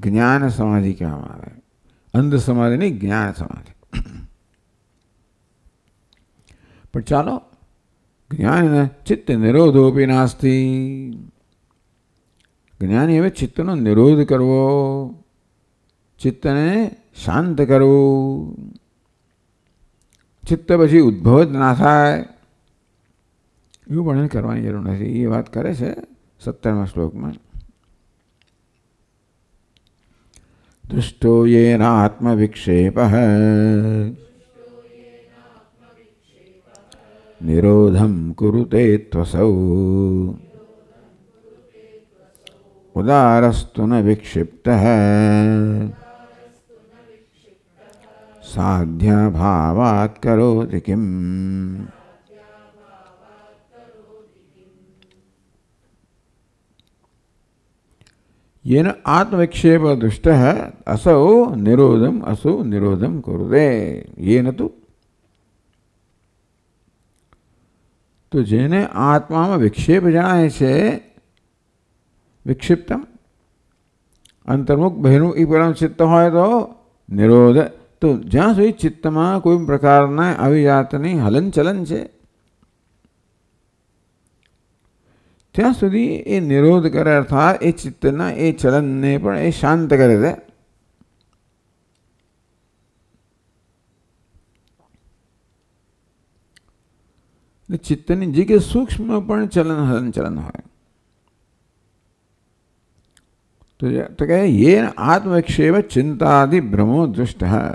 જ્ઞાન સમાધિ કહેવામાં આવે. અંધ સમાધિની જ્ઞાન સમાધિ. પણ ચાલો, જ્ઞાન ચિત્ત નિરોધોપી નાસ્તિ. જ્ઞાની હવે ચિત્તનો નિરોધ કરવો, ચિત્તને શાંત કરવું, ચિત્ત પછી ઉદ્ભવ જ ના થાય એવું પણ કરવાની જરૂર નથી. એ વાત કરે છે 17મા શ્લોકમાં. દૃષ્ટો યેન આત્મવિક્ષેપઃ નિરોધમ કુરુતે ત્વસૌ ઉદારસ્તુ ન વિક્ષિપ્તઃ સાધ્યાભાવાત કરોતિ કિમ. येन आत्मविक्षेप दृष्ट असौ निरोधम कुरुते. येन तो जेने आत्मा में विक्षेप जણાય છે, विक्षिप्तम अंतर्मुख बहिर्मुख ई परम चित्त હોય તો નિરોધ. તો જ્યાં સુધી ચિત્તમાં કોઈ પ્રકારના આવી જાતની હલનચલન છે ત્યાં સુધી એ નિરોધ કરે, અર્થાત એ ચિત્તના એ ચલનને પણ એ શાંત કરે છે. ચિત્તની જે કે સૂક્ષ્મ પણ ચલન હલનચલન હોય तो कहे ये आत्मविक्षेप चिंतादि भ्रमो दृष्ट है.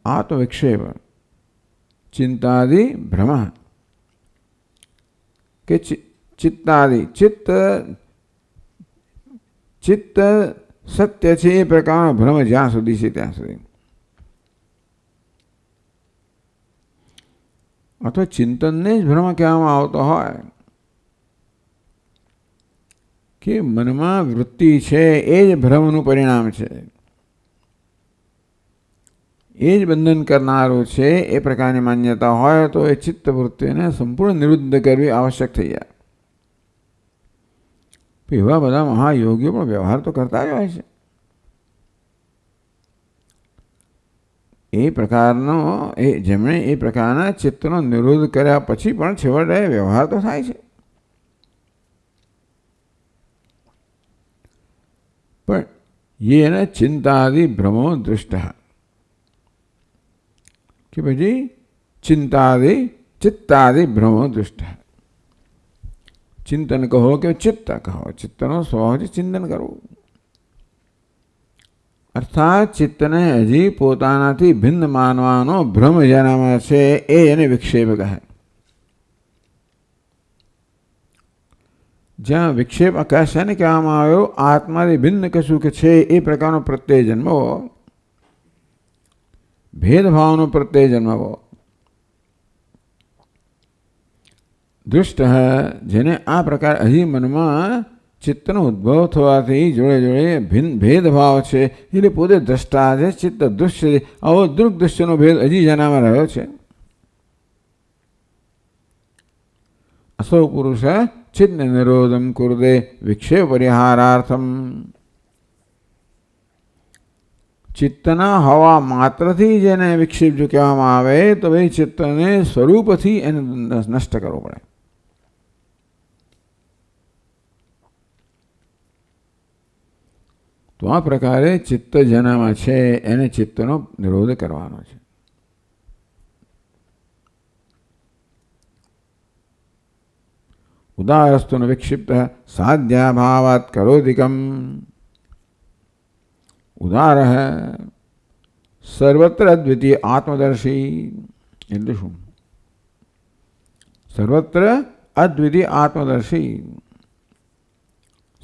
आत्मविक्षेप चिंतादि भ्रम के चित्तादि चित्त सत्य છે એ પ્રકારનો ભ્રમ જ્યાં સુધી છે ત્યાં સુધી, અથવા ચિંતનને જ ભ્રમ કહેવામાં આવતો હોય કે મનમાં વૃત્તિ છે એ જ ભ્રમનું પરિણામ છે, એ જ બંધન કરનારું છે, એ પ્રકારની માન્યતા હોય તો એ ચિત્તવૃત્તિને સંપૂર્ણ નિરુદ્ધ કરવી આવશ્યક થઈ જાય. એવા બધા મહાયોગીઓ પણ વ્યવહાર તો કરતા જ હોય છે. એ પ્રકારનો જેમણે એ પ્રકારના ચિત્તનો નિરોધ કર્યા પછી પણ છેવટે વ્યવહાર તો થાય છે. પણ યેન ચિંતાદિ ભ્રમો દૃષ્ટ કે પછી ચિત્તાદિ ભ્રમો દૃષ્ટ. ચિંતન કહો કે ચિત્ત કહો, ચિત્તનો સ્વભાવ છે ચિંતન કરવું. અર્થાત ચિત્તને હજી પોતાનાથી ભિન્ન માનવાનો ભ્રમ જેનામાં છે એ એને વિક્ષેપ કહે. જ્યાં વિક્ષેપ આકાશાને કહેવામાં આવ્યો આત્માથી ભિન્ન કશું કે છે એ પ્રકારનો પ્રત્યય જન્મવો, ભેદભાવનો પ્રત્યય જન્મવો. દૃષ્ટ જેને આ પ્રકાર હજી મનમાં ચિત્તનો ઉદ્ભવ થવાથી જોડે જોડે ભેદભાવ છે એટલે પોતે દ્રષ્ટા છે, ચિત્ત દૃશ્ય છે. આવો દૃગ દૃશ્યનો ભેદ હજી જેનામાં રહ્યો છે. અસો પુરુષ ચિત્ત નિરોધમ કુર્દે વિક્ષેપ પરિહારાર્થમ. ચિત્તના હવા માત્રથી જેને વિક્ષેપ જો કહેવામાં આવે તો એ ચિત્તને સ્વરૂપથી એને નષ્ટ કરવો પડે. તો આ પ્રકારે ચિત્ત જેનામાં છે એને ચિત્તનો નિરોધ કરવાનો છે. ઉદારસ્તુનો વિક્ષિપ્ત સાધ્યાભાવાત કરોધિકમ. ઉદાર સર્વત્ર અદ્વિતીય આત્મદર્શી એટલે શું? સર્વત્ર અદ્વિતીય આત્મદર્શી,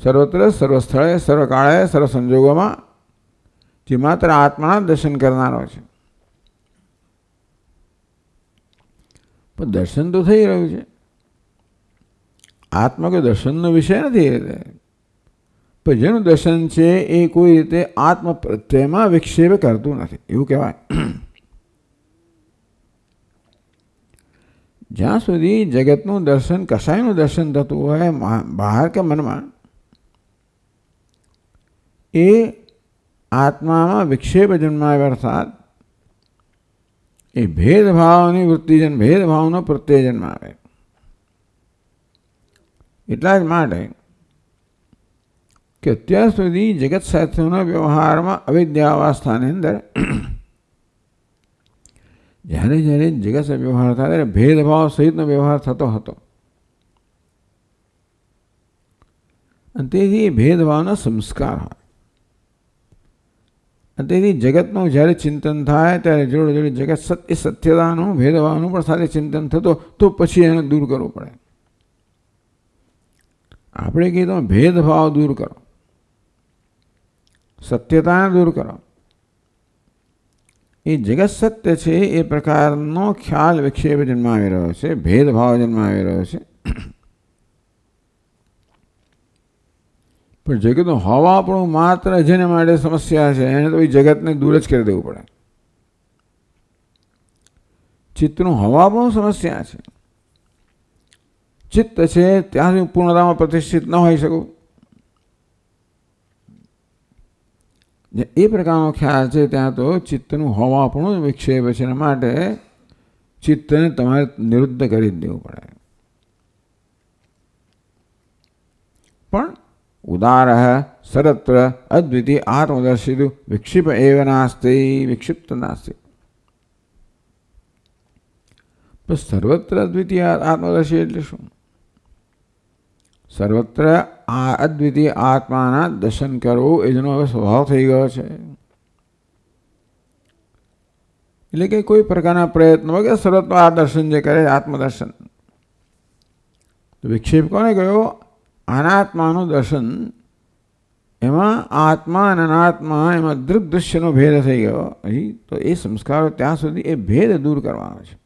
સર્વત્ર સર્વસ્થળે સર્વકાળે સર્વ સંજોગોમાં જે માત્ર આત્માના દર્શન કરનારો છે. પણ દર્શન તો થઈ રહ્યું છે. આત્મા કોઈ દર્શનનો વિષય નથી. પણ જેનું દર્શન છે એ કોઈ રીતે આત્મ પ્રત્યયમાં વિક્ષેપ કરતું નથી એવું કહેવાય. જ્યાં સુધી જગતનું દર્શન કશાયનું દર્શન થતું હોય બહાર કે મનમાં, એ આત્મામાં વિક્ષેપ જન્માવે અર્થાત એ ભેદભાવની વૃત્તિ ભેદભાવનો પ્રત્યય જન્માવે. એટલા જ માટે કે અત્યાર સુધી જગત સાથેના વ્યવહારમાં અવિદ્યાવસ્થાની અંદર જ્યારે જ્યારે જગત સાથે વ્યવહાર થાય ત્યારે ભેદભાવ સહિતનો વ્યવહાર થતો હતો. અને તેથી એ ભેદભાવના સંસ્કાર હોય. અને તેથી જગતનું જ્યારે ચિંતન થાય ત્યારે જોડે જોડે જગત સત્ય સત્યતાનું ભેદભાવનું પણ સાથે ચિંતન થતો તો પછી એને દૂર કરવું પડે. આપણે કહીએ તો ભેદભાવ દૂર કરો, સત્યતાને દૂર કરો. એ જગત સત્ય છે એ પ્રકારનો ખ્યાલ વિક્ષેપ જન્માવી રહ્યો છે, ભેદભાવ જન્માવી રહ્યો છે. પણ જગતનું હોવાપણું માત્ર જેને માટે સમસ્યા છે એને તો એ જગતને દૂર જ કરી દેવું પડે. ચિત્તનું હોવાપણું સમસ્યા છે. ચિત્ત છે ત્યાં સુધી પૂર્ણતામાં પ્રતિષ્ઠિત ન હોઈ શકું. એ પ્રકારનો ખ્યાલ છે ત્યાં તો ચિત્તનું હોવાપણું વિક્ષેપ છે. એના માટે ચિત્તને તમારે નિરુદ્ધ કરી જ દેવું પડે. પણ ઉદાર સર્વત્ર અદ્વિતીય આત્મદર્શિત વિક્ષિપ એવ નાસ્તિ, વિક્ષિપ્ત નાસ્તિ. પણ સર્વત્ર અદ્વિતીય આત્મદર્શી એટલે શું? સર્વત્ર આ અદ્વિતીય આત્માના દર્શન કરવું એ જેનો હવે સ્વભાવ થઈ ગયો છે. એટલે કે કોઈ પ્રકારના પ્રયત્ન વગર સર્વત્ર આ દર્શન જે કરે આત્મદર્શન. તો વિક્ષેપ કોને કહ્યો? અનાત્માનું દર્શન. એમાં આત્મા અને અનાત્મા એમાં દૃગ દૃશ્યનો ભેદ થઈ ગયો. અહીં તો એ સંસ્કારો ત્યાં સુધી એ ભેદ દૂર કરવાનો છે.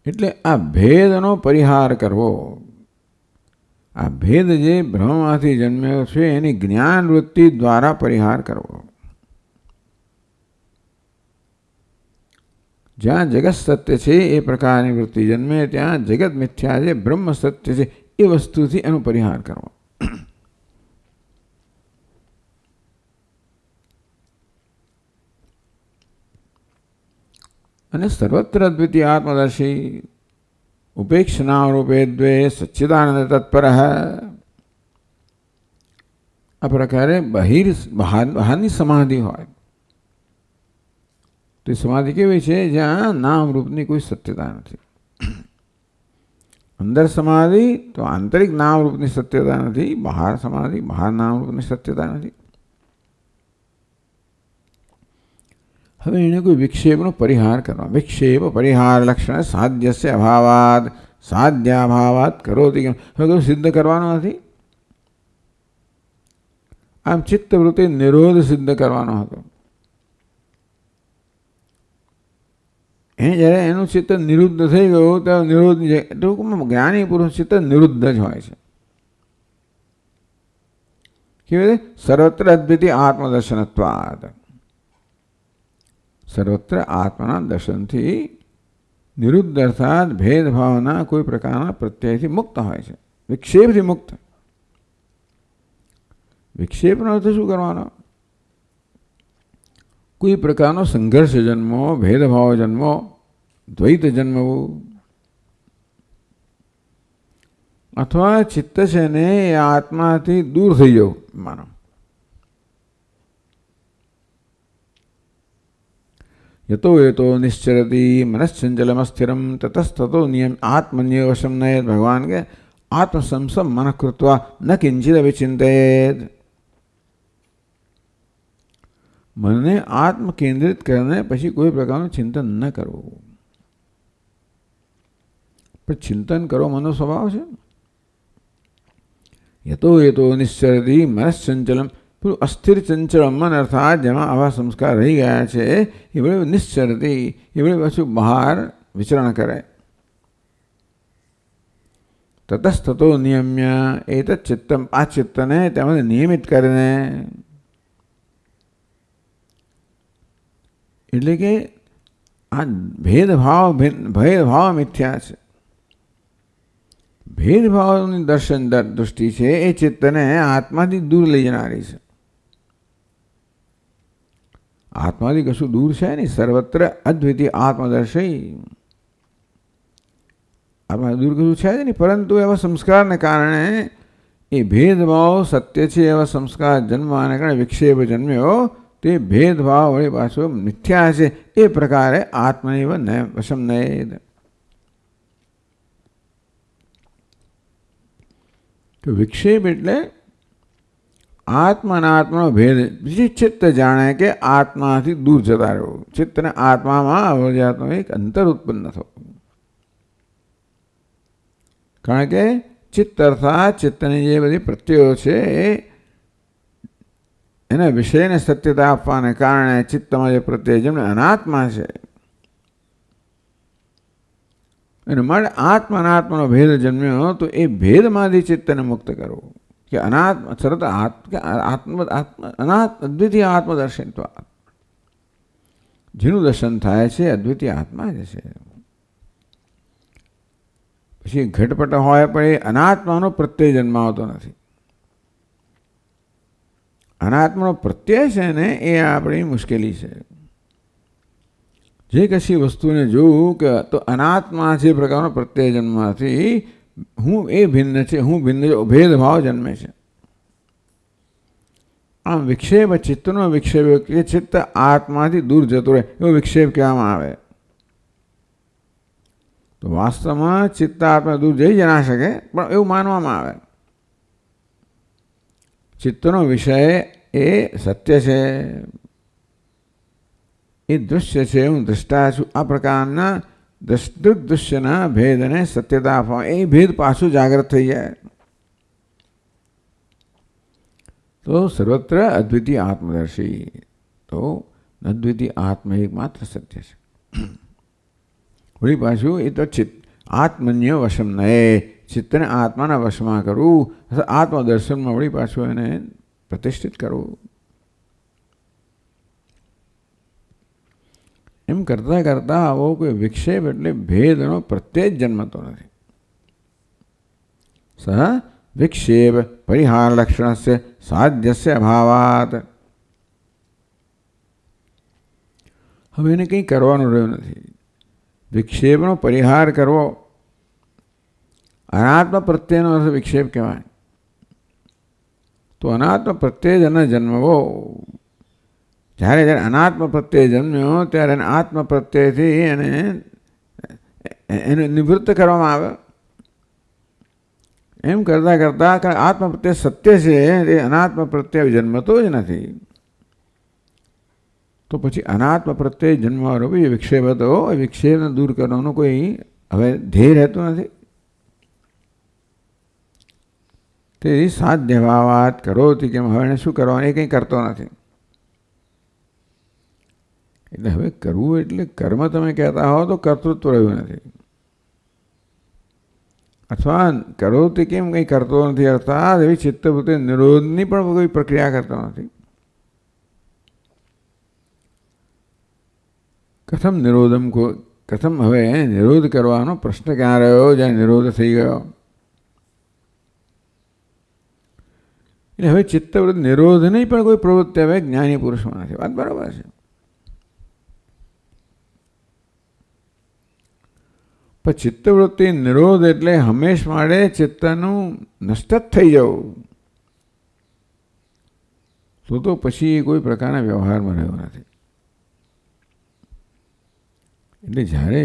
એટલે આ ભેદનો પરિહાર કરવો. આ ભેદ જે બ્રહ્મમાંથી જન્મ્યો છે એની જ્ઞાન વૃત્તિ દ્વારા પરિહાર કરવો. જ્યાં જગત સત્ય છે એ પ્રકારની વૃત્તિ જન્મે ત્યાં જગત મિથ્યા છે, બ્રહ્મ સત્ય છે એ વસ્તુથી એનો પરિહાર કરવો. અને સર્વત્ર અદ્વિતીય આત્મદર્શી ઉપેક્ષના રૂપે દ્વે સચ્ચિદાનંદ તત્પર. આ પ્રકારે બહારની સમાધિ હોય તો સમાધિ કેવી છે? જ્યાં નામ રૂપની કોઈ સત્યતા નથી. અંદર સમાધિ તો આંતરિક નામ રૂપની સત્યતા નથી, બહાર સમાધિ બહાર નામ રૂપની સત્યતા નથી. હવે એને કોઈ વિક્ષેપનો પરિહાર કરવા. વિક્ષેપ પરિહાર લક્ષણ સાધ્યસ્ય અભાવાદ સાધ્યાભાવાત કરોતિ. હવે કોઈ સિદ્ધ કરવાનો નથી. આમ ચિત્તવૃત્તિ નિરોધ સિદ્ધ કરવાનો હતો. જ્યારે એનું ચિત્ત નિરુદ્ધ થઈ ગયું તો નિરોધ ટૂંકમાં જ્ઞાની પુરુષ ચિત્ત નિરુદ્ધ જ હોય છે. કેવી રીતે? સર્વત્ર અદ્વિતીય આત્મદર્શનત્વાદ. સર્વત્ર આત્માના દર્શનથી નિરુદ્ધ અર્થાત ભેદભાવના કોઈ પ્રકારના પ્રત્યયથી મુક્ત હોય છે. વિક્ષેપથી મુક્ત. વિક્ષેપનો અર્થ શું કરવાનો? કોઈ પ્રકારનો સંઘર્ષ જન્મો, ભેદભાવ જન્મો, દ્વૈત જન્મવું, અથવા ચિત્ત છે ને એ આત્માથી દૂર થઈ જવું. માનો યતો યતો નિશ્ચરતી મનશ્ચંચલમ સ્થિરમ તતસ્તતો નિયમ આત્મન્ય વશમ નયેત. ભગવાન કે આત્મસંસમ મન કૃત્વા ન કિંચિત વિચિંતયેત. મનને આત્મ કેન્દ્રિત કરીને પછી કોઈ પ્રકારનું ચિંતન ન કરવું. પણ ચિંતન કરો મનનો સ્વભાવ છે. યતો યતો નિશ્ચરતી મનશ્ચંચલમ. પેલું અસ્થિર ચંચળ મન અર્થાત જેમાં આવા સંસ્કાર રહી ગયા છે એ વડે નિશ્ચરતી, એ વડે પાછું બહાર વિચરણ કરે. તતસ્તતો નિયમ્ય એતત ચિત્તમ. આ ચિત્તને તેમાં નિયમિત કરીને, એટલે કે આ ભેદભાવ મિથ્યા છે. ભેદભાવની દર્શન દૃષ્ટિ છે એ ચિત્તને આત્માથી દૂર લઈ જનારી છે. આત્માથી કશું દૂર છે નહીં. સર્વત્ર અદ્વિતીય આત્મદર્શી. આત્મા દૂર કશું છે જ નહીં. પરંતુ એવા સંસ્કારને કારણે એ ભેદભાવ સત્ય છે એવા સંસ્કાર જન્મવાને કારણે વિક્ષેપ જન્મ્યો. તે ભેદભાવ વળી પાછો મિથ્યા છે. એ પ્રકારે આત્મનિવ વશમ નયેત. તો વિક્ષેપ એટલે આત્મા અને આત્માનો ભેદ. બીજી ચિત્ત જાણે કે આત્માથી દૂર જતા રહેવું. ચિત્તને આત્મામાં અવજાતનો એક અંતર ઉત્પન્ન થવું. કારણ કે ચિત્ત અર્થાત ચિત્તની જે બધી પ્રત્યયો છે એના વિષયને સત્યતા આપવાને કારણે ચિત્તમાં જે પ્રત્યય જેમને અનાત્મા છે અને માટે આત્મા અનાત્માનો ભેદ જન્મ્યો. તો એ ભેદમાંથી ચિત્તને મુક્ત કરવું. કે અનાત્મ સરત અદ્વિતીય આત્મદર્શન. તો જેનું દર્શન થાય છે અદ્વિતીય આત્મા જ છે. પછી ઘટપટ હોય પણ એ અનાત્માનો પ્રત્યય જન્માવતો નથી. અનાત્માનો પ્રત્યય છે ને એ આપણી મુશ્કેલી છે. જે કશી વસ્તુને જોવું કે તો અનાત્મા જે પ્રકારનો પ્રત્યય જન્મવાથી હું એ ભિન્ન છે, હું ભિન્ન છે, ભેદભાવ જન્મે છે. આમ વિક્ષેપ ચિત્તનો વિક્ષેપ કે ચિત્ત આત્માથી દૂર જતો રહે એવો વિક્ષેપ કહેવામાં આવે. તો વાસ્તવમાં ચિત્ત આત્મા દૂર જઈ જ ના શકે, પણ એવું માનવામાં આવે. ચિત્તનો વિષય એ સત્ય છે, એ દૃશ્ય છે, હું દ્રષ્ટા છું. આ પ્રકારના દૃશ્યના ભેદને સત્યતા આપવા. એ ભેદ પાછું જાગૃત થઈ જાય તો સર્વત્ર અદ્વિતીય આત્મદર્શી. તો અદ્વિતીય આત્મા એકમાત્ર સત્ય છે. વળી પાછું એ તો ચિત્ત આત્મન્ય વશમ નયે. ચિત્તને આત્માના વશમાં કરવું, આત્મદર્શનમાં વળી પાછું એને પ્રતિષ્ઠિત કરવું. એમ કરતાં કરતાં આવો કોઈ વિક્ષેપ એટલે ભેદનો પ્રત્યય જ જન્મતો નથી. સહ વિક્ષેપ પરિહાર લક્ષણસ્ય સાધ્યસ્ય અભાવાત. હવે એને કંઈ કરવાનું રહ્યું નથી. વિક્ષેપનો પરિહાર કરવો. અનાત્મ પ્રત્યેનો અર્થ વિક્ષેપ કહેવાય. તો અનાત્મ પ્રત્યે જ એને જન્મવો. જ્યારે જ્યારે અનાત્મ પ્રત્યય જન્મ્યો ત્યારે એને આત્મ પ્રત્યયથી એને નિવૃત્ત કરવામાં આવે. એમ કરતાં કરતાં આત્મ પ્રત્યય સત્ય છે એ અનાત્મ પ્રત્યય જન્મતો જ નથી. તો પછી અનાત્મ પ્રત્યે જન્મવાળો બી વિક્ષેપ હતો, એ વિક્ષેપને દૂર કરવાનો કોઈ હવે ધ્યેય રહેતું નથી. તે સાધ્ય વાત કરો કેમ હવે એને શું કરવાનું, એ કંઈ કરતો નથી. એટલે હવે કરવું એટલે કર્મ તમે કહેતા હો તો કર્તૃત્વ રહ્યું નથી, અથવા કરો તે કેમ કંઈ કરતો નથી, અર્થાત એવી ચિત્તવૃત્તિ નિરોધની પણ કોઈ પ્રક્રિયા કરતો નથી. કથમ નિરોધમ કથમ હવે નિરોધ કરવાનો પ્રશ્ન ક્યાં રહ્યો જ્યાં નિરોધ થઈ ગયો. એટલે હવે ચિત્તવૃત્તિ નિરોધની પણ કોઈ પ્રવૃત્તિ હવે જ્ઞાની પુરુષમાં નથી. વાત બરાબર છે. પણ ચિત્તવૃત્તિ નિરોધ એટલે હંમેશ માટે ચિત્તનું નષ્ટ જ થઈ જવું, તો પછી કોઈ પ્રકારના વ્યવહારમાં રહ્યો નથી. એટલે જ્યારે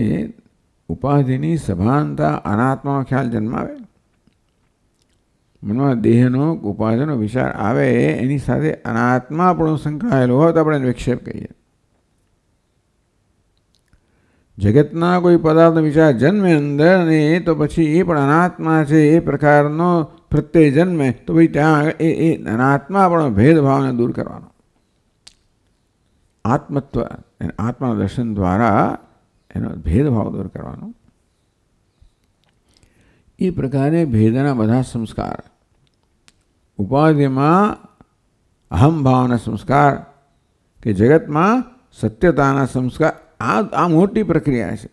ઉપાધિની સભાનતા અનાત્માનો ખ્યાલ જન્માવે, મનમાં દેહનો ઉપાધિનો વિચાર આવે, એની સાથે અનાત્મા આપણો સંકળાયેલો હોય તો આપણે એને વિક્ષેપ કહીએ. જગતના કોઈ પદાર્થનો વિચાર જન્મે અંદર અને તો પછી એ પણ અનાત્મા છે એ પ્રકારનો પ્રત્યય જન્મે, તો ભાઈ ત્યાં એ અનાત્મા આપણો ભેદભાવને દૂર કરવાનો, આત્મત્વ આત્મા દર્શન દ્વારા એનો ભેદભાવ દૂર કરવાનો. એ પ્રકારે ભેદના બધા સંસ્કાર, ઉપાધિમાં અહમ ભાવના સંસ્કાર કે જગતમાં સત્યતાના સંસ્કાર, આ મોટી પ્રક્રિયા છે.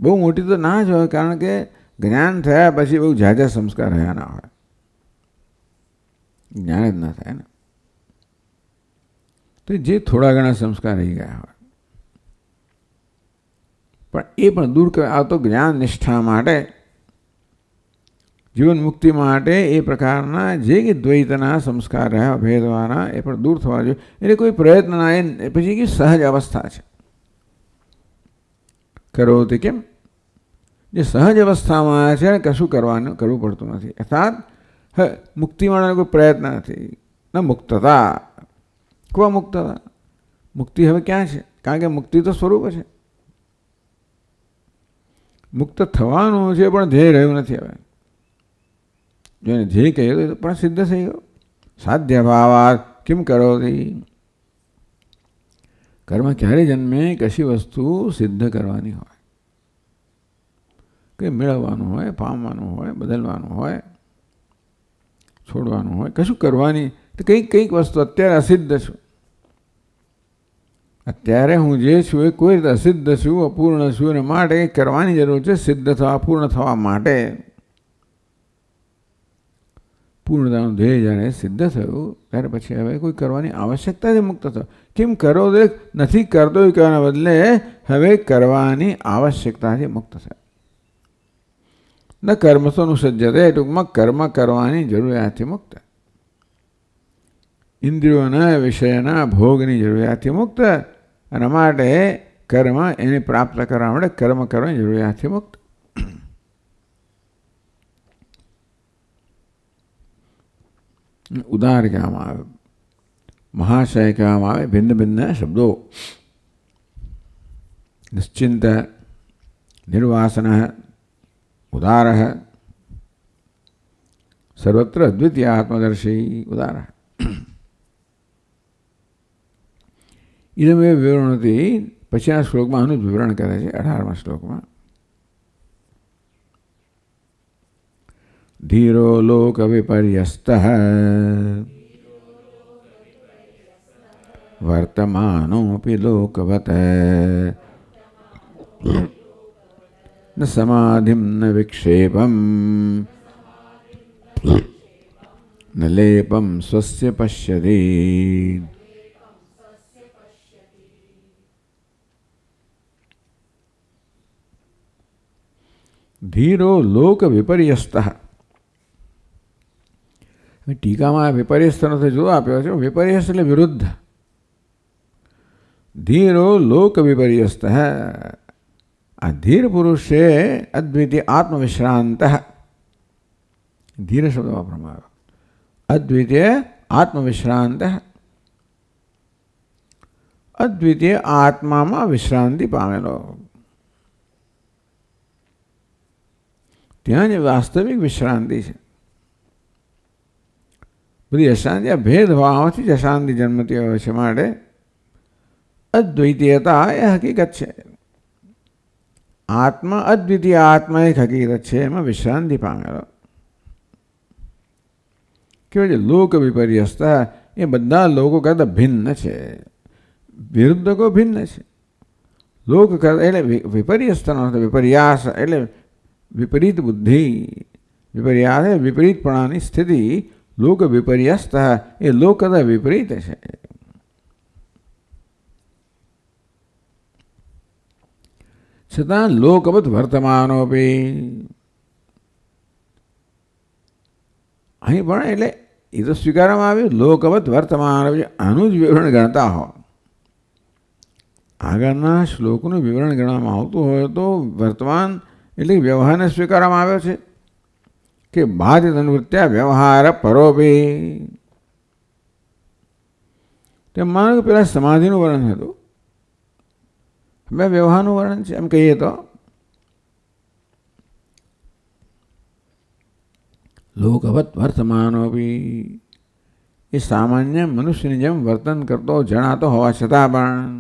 બહુ મોટી તો ના જ હોય, કારણ કે જ્ઞાન થયા પછી બહુ ઝાઝા સંસ્કાર રહ્યા ના હોય, જ્ઞાન જ ના થાય ને. તો જે થોડા ઘણા સંસ્કાર રહી ગયા હોય, પણ એ પણ દૂર આ તો જ્ઞાન નિષ્ઠા માટે, જીવન મુક્તિ માટે એ પ્રકારના જે કે દ્વૈતના સંસ્કાર રહ્યા ભેદવાના એ પણ દૂર થવા જોઈએ. એટલે કોઈ પ્રયત્ન ના, એ પછી કે સહજ અવસ્થા છે. કરો તે કેમ, જે સહજ અવસ્થામાં છે કશું કરવું પડતું નથી, અર્થાત મુક્તિ માટેનો કોઈ પ્રયત્ન નથી. ન મુક્તતા, કોવા મુક્તતા, મુક્તિ હવે ક્યાં છે? કારણ કે મુક્તિ તો સ્વરૂપ છે, મુક્ત થવાનું છે પણ ધ્યેય રહ્યું નથી. હવે જો એને ધ્યેય કહીએ તો પણ સિદ્ધ થઈ ગયો. સાધ્ય ભાવાત કેમ કરો હતી. કર્મ ક્યારે જન્મે? કશી વસ્તુ સિદ્ધ કરવાની હોય, કંઈ મેળવવાનું હોય, પામવાનું હોય, બદલવાનું હોય, છોડવાનું હોય, કશું કરવાની. તો કંઈક વસ્તુ અત્યારે અસિદ્ધ છું, અત્યારે હું જે છું એ કોઈ રીતે અસિદ્ધ છું, અપૂર્ણ છું, અને માટે કંઈક કરવાની જરૂર છે સિદ્ધ થવા, પૂર્ણ થવા માટે. પૂર્ણતાનું ધ્યેય જ્યારે સિદ્ધ થયું ત્યારે પછી હવે કોઈ કરવાની આવશ્યકતાથી મુક્ત થયો. કેમ કરો તે નથી કરતો એ કહેવાના બદલે હવે કરવાની આવશ્યકતાથી મુક્ત થયો. ન કર્મસો અનુસજ્યતે, ટૂંકમાં કર્મ કરવાની જરૂરિયાતથી મુક્ત, ઇન્દ્રિયોના વિષયના ભોગની જરૂરિયાતથી મુક્ત, અને માટે કર્મ એને પ્રાપ્ત કરવા માટે કર્મ કરવાની જરૂરિયાતથી મુક્ત. ઉદાર કહેવામાં આવે, મહાશય કહેવામાં આવે, ભિન્ન ભિન્ન શબ્દો. નિશ્ચિંત, નિર્વાસન, ઉદાર, સર્વત્ર અદ્વિતીય આત્મદર્શી ઉદાર. ઇદમે વિવરણથી પછીના શ્લોકમાં આનું વિવરણ કરે છે. 18મા શ્લોકમાં ધીરો લોક વિપર્યસ્તઃ વર્તમાનોપી લોકવત ન સમાધિમ ન વિક્ષેપમ ન લેપમ સ્વસ્ય પશ્યતિ. ધીરો લોક વિપર્યસ્ત. ટીકામાં વિપર્યસ્તનો જુદો આપ્યો છે. વિપર્યસ્ત એટલે વિરુદ્ધ. ધીરો લોક વિપર્યસ્ત. આ ધીર પુરુષ છે અદ્વિતીય આત્મવિશ્રાંત. ધીર શબ્દ વાપરવામાં આવ્યો. અદ્વિતીય આત્મવિશ્રાંત. અદ્વિતીય આત્મામાં વિશ્રાંતિ પામેલો. ત્યાં જ વાસ્તવિક વિશ્રાંતિ છે. બધી અશાંતિ આ ભેદભાવથી જ અશાંતિ જન્મતી હોય છે. માટે અદ્વિતીયતા એ હકીકત છે. આત્મા અદ્વિતીય આત્મા એક હકીકત છે, એમાં વિશ્રાંતિ પામેલો. કેવાય છે લોક વિપર્યસ્તા, એ બધા લોકો કરતાં ભિન્ન છે. વિરુદ્ધકો ભિન્ન છે. લોક કરતા એટલે વિપર્યસ્તનો અર્થ વિપર્યાસ એટલે વિપરીત બુદ્ધિ. વિપર્યાસ એટલે વિપરીતપણાની સ્થિતિ. લોક વિપર્યસ્ત એ લોક કરતા વિપરીત છે. છતાં લોકવત વર્તમાનો બી અહીં પણ એટલે એ તો સ્વીકારવામાં આવ્યું. લોકવત વર્તમાન આનું જ વિવરણ ગણતા હો. આગળના શ્લોકનું વિવરણ ગણવામાં આવતું હોય તો વર્તમાન એટલે વ્યવહારને સ્વીકારવામાં આવ્યો છે કે બાધિત અનુવૃત્યા વ્યવહાર પરોપી. તેમ માનો કે પેલા સમાધિનું વર્ણન હતું, હવે વ્યવહારનું વર્ણન છે. એમ કહીએ તો લોકવત વર્તમાનો બી એ સામાન્ય મનુષ્યની જેમ વર્તન કરતો જણાતો હોવા છતાં પણ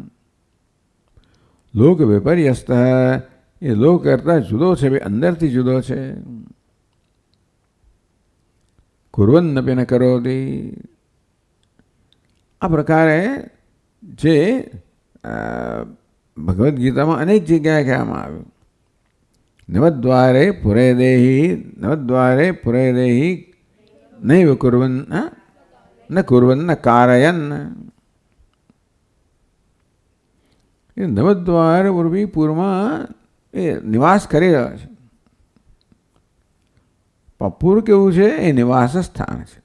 લોક વિપર્યસ્ત એ લોક કરતા જુદો છે, અંદરથી જુદો છે. કુર્વન્નપી ન કરોતિ. આ પ્રકારે જે ભગવદ્ ગીતામાં અનેક જગ્યાએ કહેવામાં આવ્યું. નવદ્વારે પુરે દેહી, નવદ્વારે પુરે દેહી નૈવ કુર્વન ન કુર્વન ન કારયન. એ નવદ્વાર પૂરમાં એ નિવાસ કરી રહ્યો છે. પૂર કેવું છે? એ નિવાસ સ્થાન છે.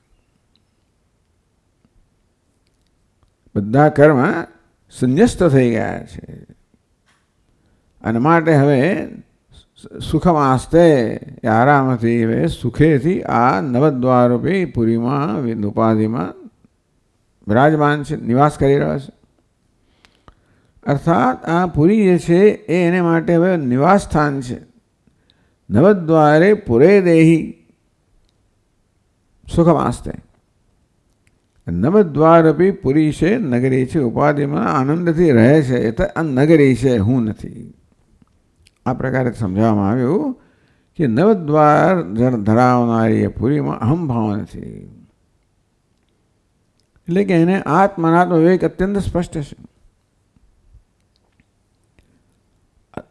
બધા કર્મ સંન્યસ્ત થઈ ગયા છે અને માટે હવે સુખમાસ્તે આરામથી હવે સુખેથી આ નવદ્વારૂપી પુરીમાં ઉપાધિમાં વિરાજમાન છે, નિવાસ કરી રહ્યો છે. અર્થાત આ પુરી જે છે એ એને માટે હવે નિવાસ સ્થાન છે. નવદ્વારે પુરે દેહી સુખમાસ્તે. નવદ્વારપી પુરી છે, નગરી છે, ઉપાધિમાં આનંદથી રહે છે. એટલે આ નગરી છે, હું નથી. આ પ્રકારે સમજાવવામાં આવ્યું કે નવદ્વાર ધરાવનારી એ પુરીમાં અહમભાવ નથી. એટલે કે એને આત્મનાત્મ વિવેક અત્યંત સ્પષ્ટ છે.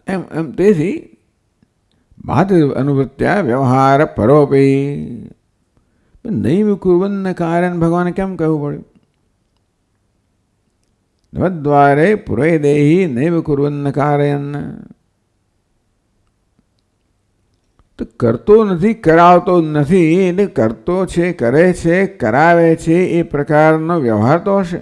એમ તેથી બાદ અનુવૃત્યા વ્યવહાર પરોપી નૈવ કુર્વન કારણ ભગવાને કેમ કહેવું પડ્યું? નવદ્વારે પુરે દેહી નૈવ કુર્વન કારયન. તો કરતો નથી, કરાવતો નથી. એટલે કરતો છે, કરે છે, કરાવે છે, એ પ્રકારનો વ્યવહાર તો હશે.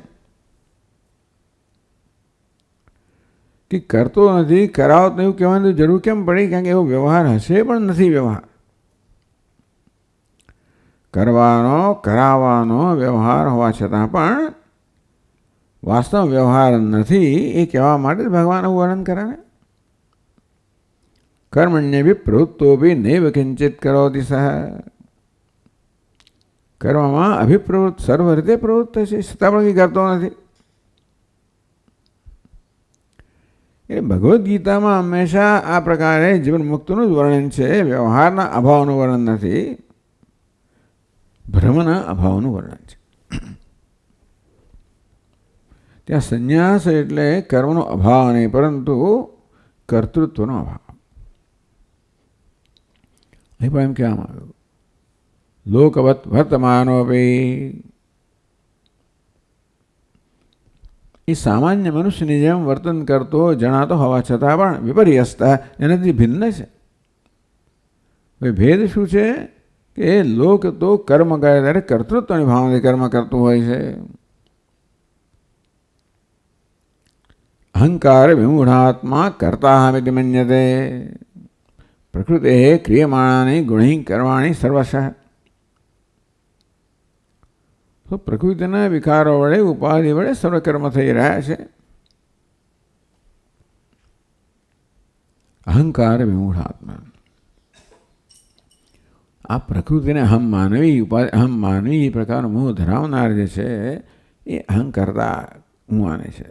કે કરતો નથી, કરાવતો એવું કહેવાની જરૂર કેમ પડી? કારણ કે એવો વ્યવહાર હશે પણ નથી. વ્યવહાર કરવાનો, કરાવવાનો વ્યવહાર હોવા છતાં પણ વાસ્તવ વ્યવહાર નથી, એ કહેવા માટે ભગવાન વર્ણન કરે ને. કર્મણ્ય બી પ્રવૃત્તો બી નૈવ કિંચિત કરોતિ સહ. કર્મમાં અભિપ્રવૃત્ત સર્વ રીતે પ્રવૃત્ત છે, છતાં પણ કંઈ કરતો નથી. એટલે ભગવદ્ ગીતામાં હંમેશા આ પ્રકારે જીવન મુક્તનું જ વર્ણન છે. વ્યવહારના અભાવનું વર્ણન નથી, ભ્રમના અભાવનું વર્ણન છે. ત્યાં સંન્યાસ એટલે કર્મનો અભાવ નહીં, પરંતુ કર્તૃત્વનો અભાવ. અહીં પણ એમ કહેવામાં આવ્યું લોકવત વર્તમાનો ભાઈ. એ સામાન્ય મનુષ્યની જેમ વર્તન કરતો જણાતો હોવા છતાં પણ વિપર્યસ્તા એનાથી ભિન્ન છે. ભેદ શું છે? કે લોક તો કર્મ કરે ત્યારે કર્તૃત્વની ભાવનાથી કર્મ કરતું હોય છે. અહંકાર વિમૂઢાત્મા કર્તાહમિતિ મન્યતે. પ્રકૃતે ક્રિયમાણાની ગુણૈ કર્વાણી સર્વશ. તો પ્રકૃતિના વિકારો વડે ઉપાધિ વડે સર્વકર્મ થઈ રહ્યા છે. અહંકાર વિમૂઢ આત્મા. આ પ્રકૃતિને અહમ માનવી પ્રકારનો મોહ ધરાવનાર જે છે એ અહંકર્તા હું માને છે.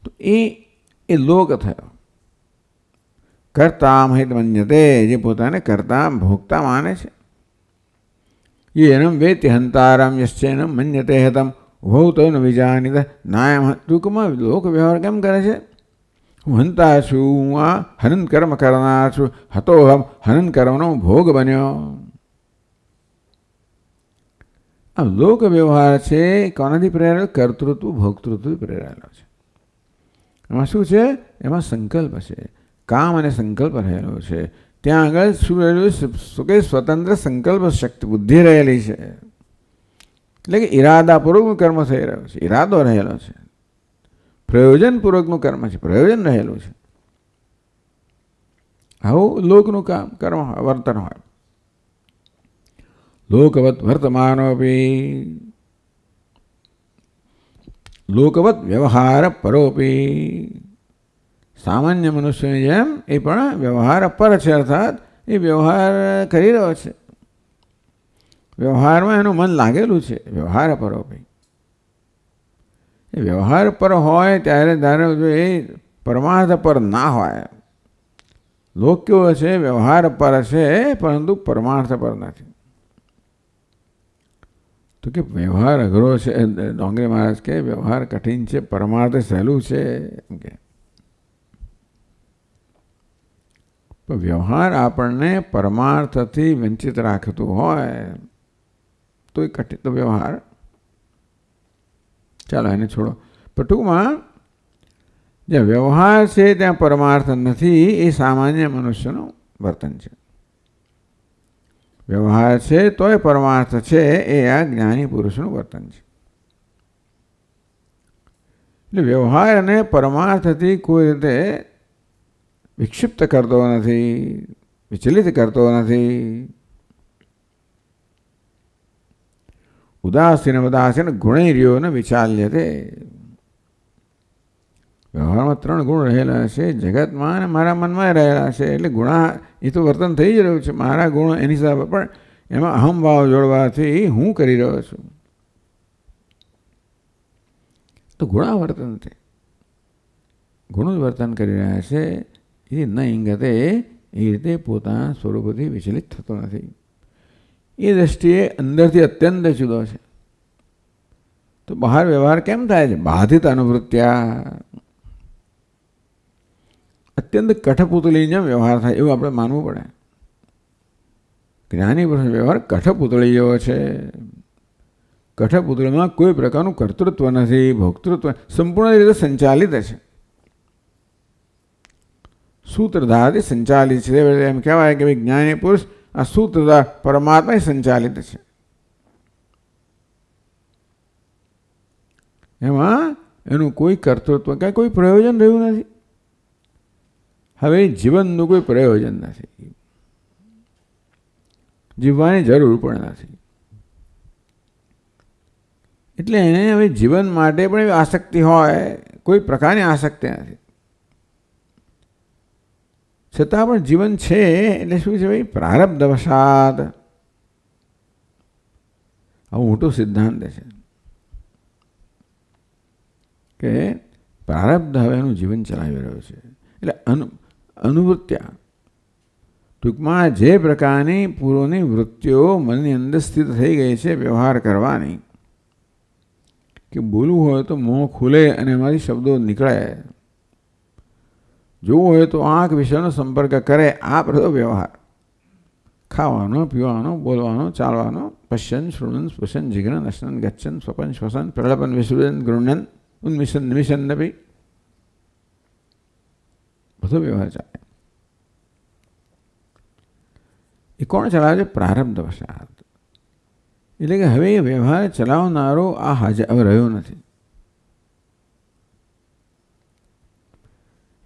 તો એ લોક થયો. કર્તા હિત મન્યતે, જે પોતાને કર્તા ભોગતા માને છે. એ એનમ વેતિ હંતારામ યશ્ચેનમ મન્યતે હિતમ ઉભૌ તો ન વિજાનિત નાયમ. ટૂંકમાં લોક વ્યવહાર કેમ કરે છે? હું હંતા છું, હું આ હનન કર્મ કરનાર છું, હતોહમ હનન કર્મનો ભોગ બન્યો. આ લોક વ્યવહાર છે કોનાથી પ્રેરાયેલો? કર્તૃત્વ ભોક્તૃત્વ પ્રેરાયેલો છે. એમાં શું છે? એમાં સંકલ્પ છે, કામ અને સંકલ્પ રહેલો છે. ત્યાં આગળ શું રહેલું? શું કે સ્વતંત્ર સંકલ્પ શક્તિ બુદ્ધિ રહેલી છે. એટલે કે ઈરાદાપૂર્વકનું કર્મ થઈ રહ્યું છે, ઈરાદો રહેલો છે. પ્રયોજનપૂર્વકનું કર્મ છે, પ્રયોજન રહેલું છે. આવું લોકનું કામ કર્મ વર્તન હોય. લોકવત વર્તમાનોપી લોકવત વ્યવહાર પરોપી. સામાન્ય મનુષ્યની જેમ એ પણ વ્યવહાર પર છે, અર્થાત એ વ્યવહાર કરી રહ્યો છે, વ્યવહારમાં એનું મન લાગેલું છે. વ્યવહાર પરોપી, એ વ્યવહાર પર હોય ત્યારે ધારો જો એ પરમાર્થ પર ના હોય. લોક કેવો છે? વ્યવહાર પર છે પરંતુ પરમાર્થ પર નથી. તો કે વ્યવહાર અઘરો છે. ડોંગરી મહારાજ કે વ્યવહાર કઠિન છે, પરમાર્થ સહેલું છે એમ કે. પણ વ્યવહાર આપણને પરમાર્થથી વંચિત રાખતું હોય તો એ કઠિન તો વ્યવહાર, ચાલો એને છોડો. પણ ટૂંકમાં જ્યાં વ્યવહાર છે ત્યાં પરમાર્થ નથી, એ સામાન્ય મનુષ્યનું વર્તન છે. વ્યવહાર છે તોય પરમાર્થ છે, એ આ જ્ઞાની પુરુષનું વર્તન છે. એટલે વ્યવહાર અને પરમાર્થથી કોઈ રીતે વિક્ષિપ્ત કરતો નથી, વિચલિત કરતો નથી. ઉદાસીન ગુણૈર્યો ન વિચાલ્યતે. વ્યવહારમાં 3 ગુણ રહેલા છે, જગતમાં અને મારા મનમાં રહેલા છે. એટલે ગુણા એ તો વર્તન થઈ જ રહ્યું છે, મારા ગુણ એની સાથે, પણ એમાં અહમભાવ જોડવાથી હું કરી રહ્યો છું. તો ગુણાવર્તન છે, ગુણો વર્તન કરી રહ્યા છે. એ ન ઇંગતે, એ રીતે પોતાના સ્વરૂપથી વિચલિત થતો નથી. એ દ્રષ્ટિએ અંદરથી અત્યંત જુદો છે. તો બહાર વ્યવહાર કેમ થાય છે? બાધિત અનુવૃત્યા, અત્યંત કઠપુતળી જેમ વ્યવહાર થાય એવું આપણે માનવું પડે. જ્ઞાની પુરુષ વ્યવહાર કઠપુતળી જેવો છે. કઠપુતળીમાં કોઈ પ્રકારનું કર્તૃત્વ નથી, ભોક્તૃત્વ સંપૂર્ણ રીતે સંચાલિત છે. સૂત્રધારથી સંચાલિત છે. એમ કહેવાય કે જ્ઞાની પુરુષ આ સૂત્રધાર પરમાત્મા સંચાલિત છે. એમાં એનું કોઈ કર્તૃત્વ કે કોઈ પ્રયોજન રહ્યું નથી. હવે જીવનનું કોઈ પ્રયોજન નથી, જીવવાની જરૂર પણ નથી. એટલે એને હવે જીવન માટે પણ એવી આસક્તિ હોય, કોઈ પ્રકારની આસક્તિ નથી. છતાં પણ જીવન છે એટલે શું છે ભાઈ? પ્રારબ્ધ વશાત. આવું મોટો સિદ્ધાંત છે કે પ્રારબ્ધ હવે એનું જીવન ચલાવી રહ્યો છે. એટલે અનુવૃત્યા, ટૂંકમાં જે પ્રકારની પૂર્વની વૃત્તિઓ મનની અંદર સ્થિત થઈ ગઈ છે વ્યવહાર કરવાની, કે બોલવું હોય તો મોં ખુલે અને એમાંથી શબ્દો નીકળે, જોવું હોય તો આંખ વિષયનો સંપર્ક કરે. આ બધો વ્યવહાર, ખાવાનો, પીવાનો, બોલવાનો, ચાલવાનો, પશ્યન, શૃણન, સ્પૃશન, જીગ્રન, અશ્નન, ગચ્છન, સ્વપન, શ્વસન, પ્રલપન, વિસૃજન, ગૃહન, ઉન્મિશન, નિમિશન, નભી, બધો વ્યવહાર ચાલે. એ કોણ ચલાવે છે? પ્રારબ્ધ વશાત. એટલે કે હવે એ વ્યવહાર ચલાવનારો આ હાજર હવે રહ્યો નથી.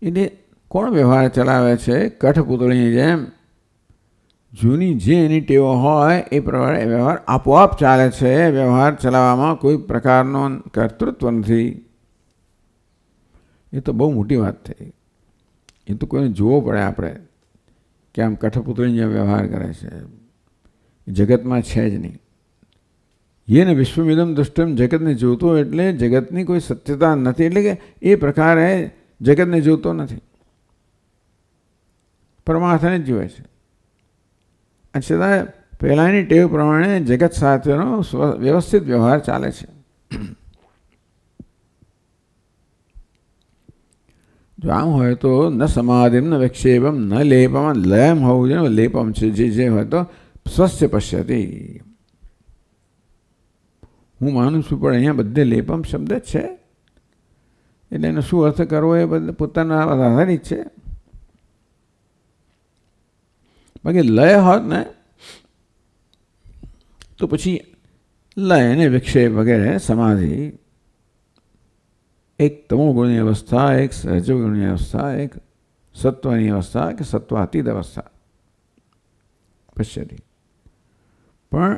એટલે કોણ વ્યવહાર ચલાવે છે? કઠપુતળીની જેમ જૂની જે એની ટેવો હોય એ પ્રમાણે વ્યવહાર આપોઆપ ચાલે છે. વ્યવહાર ચલાવવામાં કોઈ પ્રકારનો કર્તૃત્વ નથી. એ તો બહુ મોટી વાત થઈ. એ તો કોઈને જોવો પડે આપણે કે આમ કઠપુતળીને જેમ વ્યવહાર કરે છે, જગતમાં છે જ નહીં. યેન વિશ્વમિદમ દૃષ્ટમ, જગતને જોતો એટલે જગતની કોઈ સત્યતા નથી, એટલે કે એ પ્રકારે જગતને જોતો નથી, પરમાર્થને જ જુએ છે. અને છતાં પહેલાંની ટેવ પ્રમાણે જગત સાથેનો વ્યવસ્થિત વ્યવહાર ચાલે છે. જો આમ હોય તો ન સમાધિમ ન વિક્ષેપમ ન લેપમ, લયમ હોવું જોઈએ, લેપમ છે જે હોય તો સ્વસ્ય પશ્યતી. હું માનું છું પણ અહીંયા બધે લેપમ શબ્દ જ છે, એટલે એનો શું અર્થ કરવો એ બધે પોતાના આધારિત છે. બાકી લય હોત ને તો પછી લય અને વિક્ષેપ વગેરે સમાધિ, એક તમોગુણની અવસ્થા, એક રજોગુણની અવસ્થા, એક સત્વની અવસ્થા કે સત્વાતીત અવસ્થા પશ્યતી. પણ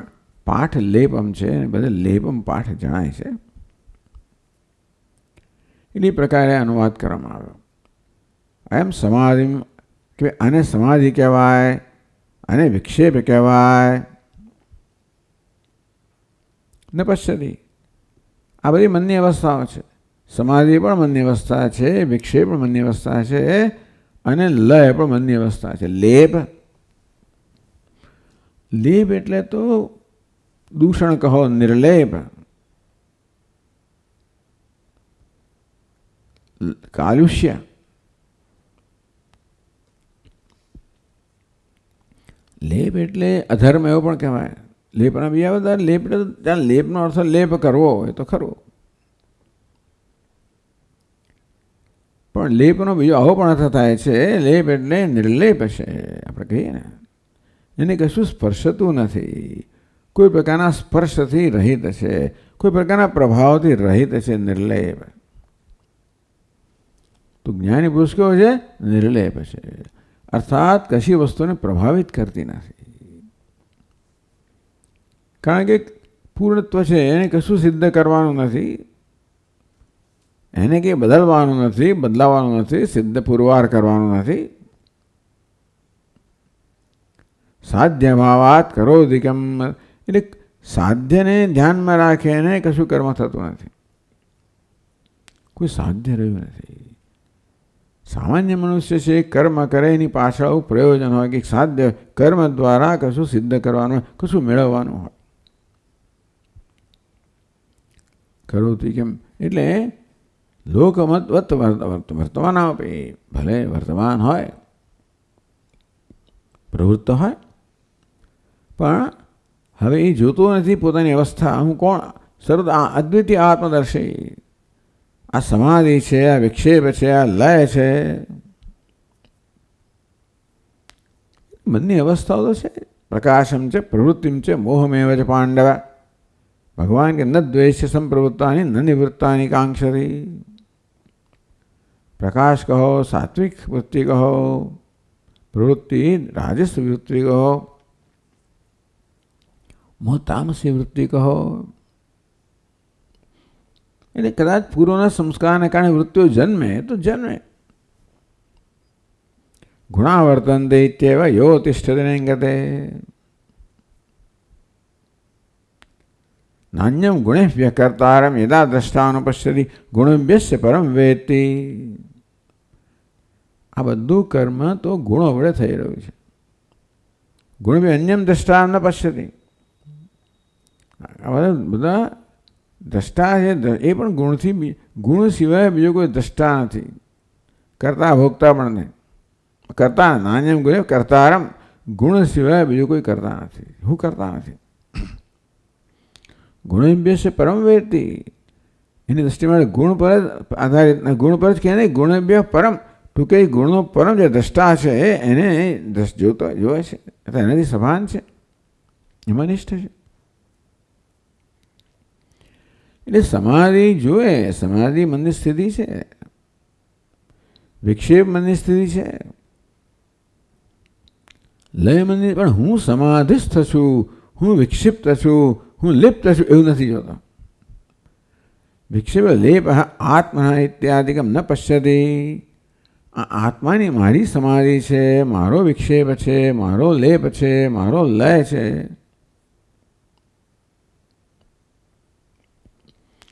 પાઠ લેપમ છે, બધે લેપમ પાઠ જણાય છે. એ પ્રકારે અનુવાદ કરવામાં આવ્યો. એમ સમાધિ કે આને સમાધિ કહેવાય, આને વિક્ષેપ કહેવાય. ન પશ્યતી, આ બધી મનની અવસ્થાઓ છે. સમાધિ પણ મનની અવસ્થા છે, વિક્ષેપ પણ મનની અવસ્થા છે, અને લય પણ મનની અવસ્થા છે. લેપ, લેપ એટલે તો દૂષણ કહો, નિર્લેપ, કાલુષ્ય. લેપ એટલે અધર્મ એવો પણ કહેવાય. લેપના બીજા બધા લેપ એટલે ત્યાં લેપનો અર્થ લેપ કરવો એ તો ખરો, પણ લેપનો બીજો આવો પણ અર્થ થાય છે. લેપ એટલે નિર્લેપ છે, આપણે કહીએ ને, એને કશું સ્પર્શતું નથી, કોઈ પ્રકારના સ્પર્શથી રહિત છે, કોઈ પ્રકારના પ્રભાવથી રહિત છે, નિર્લેપ. તો જ્ઞાની પુરુષ કેવો છે? નિર્લેપ છે, અર્થાત કશી વસ્તુને પ્રભાવિત કરતી નથી. કારણ કે પૂર્ણત્વ છે, એને કશું સિદ્ધ કરવાનું નથી, એને કંઈ બદલવાનું નથી, બદલાવાનું નથી, સિદ્ધ પુરવાર કરવાનું નથી. સાધ્ય ભાવાત કરોધિકમ, એટલે સાધ્યને ધ્યાનમાં રાખે એને કશું કર્મ થતું નથી, કોઈ સાધ્ય રહ્યું નથી. સામાન્ય મનુષ્ય છે, કર્મ કરે એની પાછળ પ્રયોજન હોય કે સાધ્ય કર્મ દ્વારા કશું સિદ્ધ કરવાનું, કશું મેળવવાનું હોય. કરોતી કેમ એટલે લોકમત વર્તમાન આપે, ભલે વર્તમાન હોય, પ્રવૃત્ત હોય, પણ હવે એ જોતો નથી પોતાની અવસ્થા. હું કોણ? સર્વ અદ્વિતીય આત્મદર્શી. આ સમાધિ છે, આ વિક્ષેપ છે, આ લય છે, મનની અવસ્થાઓ તો છે. પ્રકાશમ છે, પ્રવૃત્તિમ છે, મોહમેવ છે પાંડવ. ભગવાન કે ન દ્વેષ્ય સંપ્રવૃત્તાની ન નિવૃત્તાની કાંક્ષરી. પ્રકાશ કહો, સાત્વિક વૃત્તિ કહો, પ્રવૃત્તિ રાજસ વૃત્તિ કહો, મોહ તામસી વૃત્તિ કહો. એટલે કદાચ પૂર્વના સંસ્કારને કારણે વૃત્તિઓ જન્મે તો જન્મે. ગુણાવર્તન દૈત્યવ યો તિષ્ઠતે નિંગતે. નાન્યમ ગુણેભ્ય કર્તારમ યદા દ્રષ્ટાનુપશ્યતિ ગુણેભ્યસ્ય પરમ વેત્તિ. આ બધું કર્મ તો ગુણો વડે થઈ રહ્યું છે. ગુણભ્ય અન્યમ દ્રષ્ટા ન પશ્યતિ. આ બધા દ્રષ્ટા છે, એ પણ ગુણથી, ગુણ સિવાય બીજો કોઈ દ્રષ્ટા નથી, કરતા ભોગતા પણ નહીં. કરતા નાન્યમ ગુણે કર્તારમ, ગુણ સિવાય બીજું કોઈ કરતા નથી. હું કરતા નથી. ગુણેભ્ય છે પરમ વેત્તિ. એની દ્રષ્ટિમાં ગુણ પર જ આધારિત, ગુણ પર જ કે નહીં, ગુણેભ્ય પરમ, ટૂંકે ગુણનો પરમ જે દ્રષ્ટા છે એને જોતો જોવે છે, એનાથી સભાન છે, એમાં નિષ્ઠ છે. એટલે સમાધિ જુએ, સમાધિ મનની સ્થિતિ છે, વિક્ષેપ મનની સ્થિતિ છે, લય મનની. પણ હું સમાધિસ્થ છું, હું વિક્ષિપ્ત છું, હું લિપ્ત છું એવું નથી જોતો. વિક્ષેપ લેપ આત્મના ઇત્યાદિકમ ન પશ્યતિ. આ આત્માની મારી સમાધિ છે, મારો વિક્ષેપ છે, મારો લેપ છે, મારો લય છે.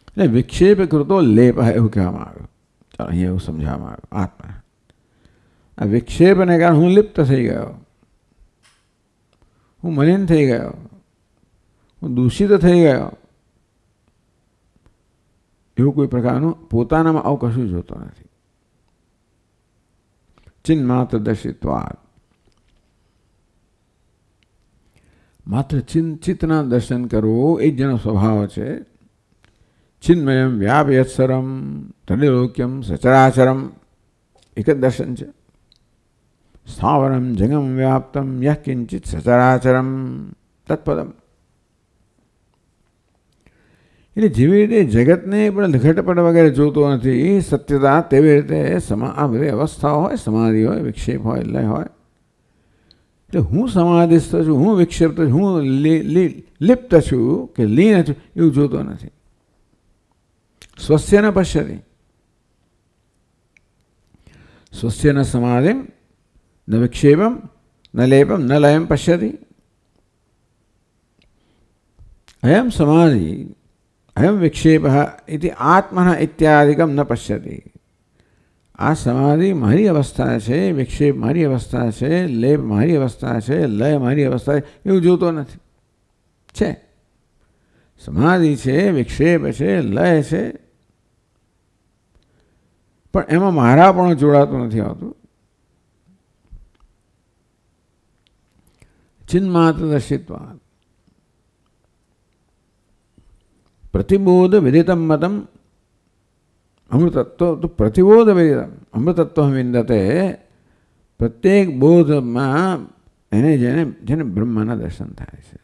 એટલે વિક્ષેપ કૃતો લેપ એવું કહેવામાં આવ્યું. ચાલો અહીંયા એવું સમજાવવામાં આવ્યું. આત્મા આ વિક્ષેપને કારણે હું લિપ્ત થઈ ગયો, હું મલિન થઈ ગયો, હું દૂષિત થઈ ગયો, એવું કોઈ પ્રકારનું પોતાનામાં આવું કશું જોતો નથી. ચિન્માત્ર દર્શિત્વાદ, માત્ર ચિત્તના દર્શન કરવું એ જ જેનો સ્વભાવ છે. ચિન્મયમ વ્યાપયત્સરમ તદલોક્યમ સચરાચરમ, એક જ દર્શન છે. સ્થાવરમ જંગમ વ્યાપ્તમ યઃ કિંચિત સચરાચરમ તત્પદમ. એટલે જેવી રીતે જગતને પણ ઘટપટ વગેરે જોતો નથી સત્યતા, તેવી રીતે આ બધી અવસ્થાઓ હોય, સમાધિ હોય, વિક્ષેપ હોય, લય હોય. એટલે હું સમાધિસ્થ છું, હું વિક્ષેપ્ત છું, હું લિપ્ત છું કે લીન છું એવું જોતો નથી. સ્વસ્ય ન પશ્યતિ, સ્વસ્ય ન સમાધિમ ન વિક્ષેપમ ન લેપમ ન લયમ પશ્યતિ. અયમ સમાધિ અયમ વિક્ષેપ ઇતિ આત્મન ઇત્યાદિકમ ન પશ્યતિ. આ સમાધિ મારી અવસ્થા છે, વિક્ષેપ મારી અવસ્થા છે, લેપ મારી અવસ્થા છે, લય મારી અવસ્થા છે એવું જોતો નથી. છે સમાધિ છે, વિક્ષેપ છે, લય છે, પણ એમાં મારા પણ જોડાતું નથી આવતું. ચિન્માત્ર દર્શિત્વાદ પ્રતિબોધ વિદિતમ મતમ અમૃતત્વ. તો પ્રતિબોધ વિદિતમ અમૃતત્વ વિંદતે. પ્રત્યેક બોધમાં એને જેને બ્રહ્મના દર્શન થાય છે.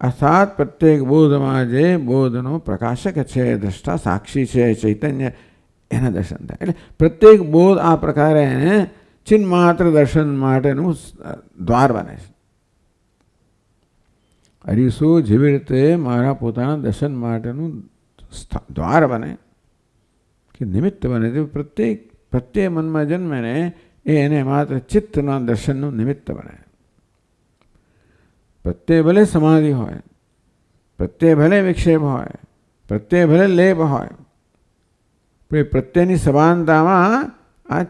અર્થાત પ્રત્યેક બોધમાં જે બોધનો પ્રકાશક છે, દ્રષ્ટા સાક્ષી છે, ચૈતન્ય, એના દર્શન થાય. એટલે પ્રત્યેક બોધ આ પ્રકારે એને ચિન્માત્ર દર્શન માટેનું દ્વાર બને છે. અરીસો જેવી રીતે મારા પોતાના દર્શન માટેનું દ્વાર બને કે નિમિત્ત બને, તે પ્રત્યેક મનમાં જન્મે ને એને માત્ર ચિત્તના દર્શનનું નિમિત્ત બને. પ્રત્યે ભલે સમાધિ હોય, પ્રત્યે ભલે વિક્ષેપ હોય, પ્રત્યે ભલે લેપ હોય, પણ પ્રત્યેની સભાનતામાં આ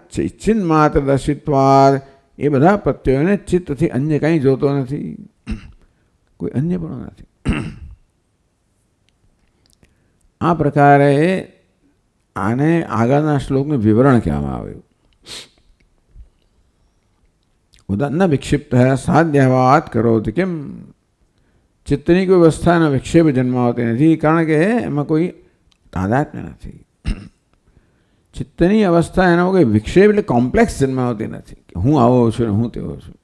ચિન્માત્ર દર્શિત્વાદ એ બધા પ્રત્યેને ચિત્તથી અન્ય કંઈ જોતો નથી, કોઈ અન્ય પણ નથી. આ પ્રકારે આને આગળના શ્લોકનું વિવરણ કહેવામાં આવ્યું. ન વિક્ષિપ્ત સાધ્યવાદ કરોતિ કેમ. ચિત્તની કોઈ અવસ્થાના વિક્ષેપ જન્માવતી નથી, કારણ કે એમાં કોઈ તાદાત્મ્ય નથી. ચિત્તની અવસ્થા એના કોઈ વિક્ષેપ એટલે કોમ્પ્લેક્સ જન્માવતી નથી કે હું આવો છું ને હું તેવો છું.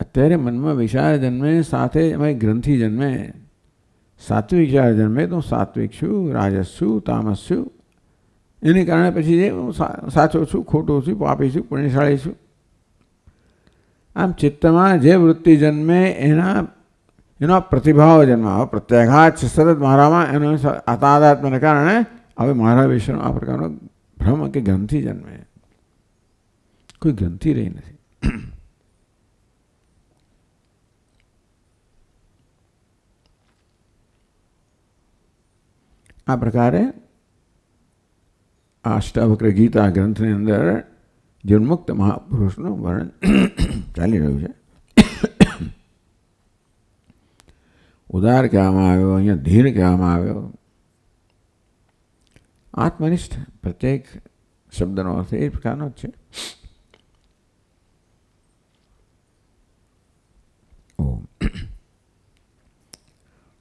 અત્યારે મનમાં વિચાર જન્મે, સાથે એમાં ગ્રંથિ જન્મે. સાત્વિક વિચાર જન્મે તો હું સાત્વિક છું, રાજસ છું, તામસ છું. એને કારણે પછી જે હું સાચો છું, ખોટો છું, પાપી છું, પુણ્યશાળી છું. આમ ચિત્તમાં જે વૃત્તિ જન્મે એનો પ્રતિભાવ જન્માવે. પ્રત્યાઘાત છે સતત મારામાં, એનો તાદાત્મ્યને કારણે હવે મારા વિષયનો આ પ્રકારનો ભ્રમ કે ગ્રંથિ જન્મે. કોઈ ગ્રંથિ રહી નથી. આ પ્રકારે આ અષ્ટાવક્ર ગીતા ગ્રંથની અંદર જીવન્મુક્ત મહાપુરુષનું વર્ણન ચાલી રહ્યું છે. ઉદાર કહેવામાં આવ્યો, અહીંયા ધીર કહેવામાં આવ્યો. આત્મનિષ્ઠ પ્રત્યેક શબ્દનો અર્થ એ પ્રકારનો જ છે.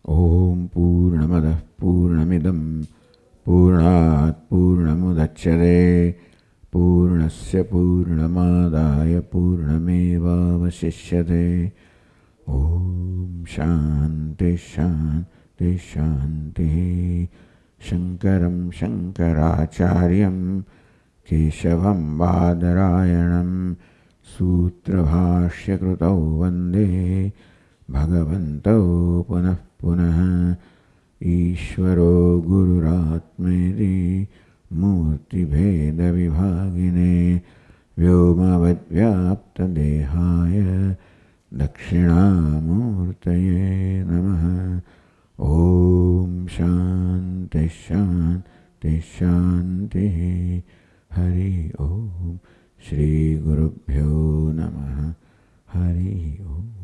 ઓમ પૂર્ણમદ પૂર્ણમિદમ પૂર્ણાત પૂર્ણમુદચ્યતે પૂર્ણસ્ય પૂર્ણમાદાય પૂર્ણમેવાવશિષ્યતે. ઓમ શાંતિ શાંતિ શાંતિ. શંકરમ શંકરાચાર્યમ કેશવમ બાદરાયણમ સૂત્રભાષ્યકૃતૌ વંદે ભગવन्तौ પુનઃ પુનઃ. ઈશ્વરો ગુરુરાત્મેતિ मूर्तिभेदविभागिने व्योमवद्व्याप्तदेहाय दक्षिणामूर्तये नमः। ॐ शान्तिः शान्तिः शान्तिः। हरि ओम। श्री गुरुभ्यो नमः। हरि ओम।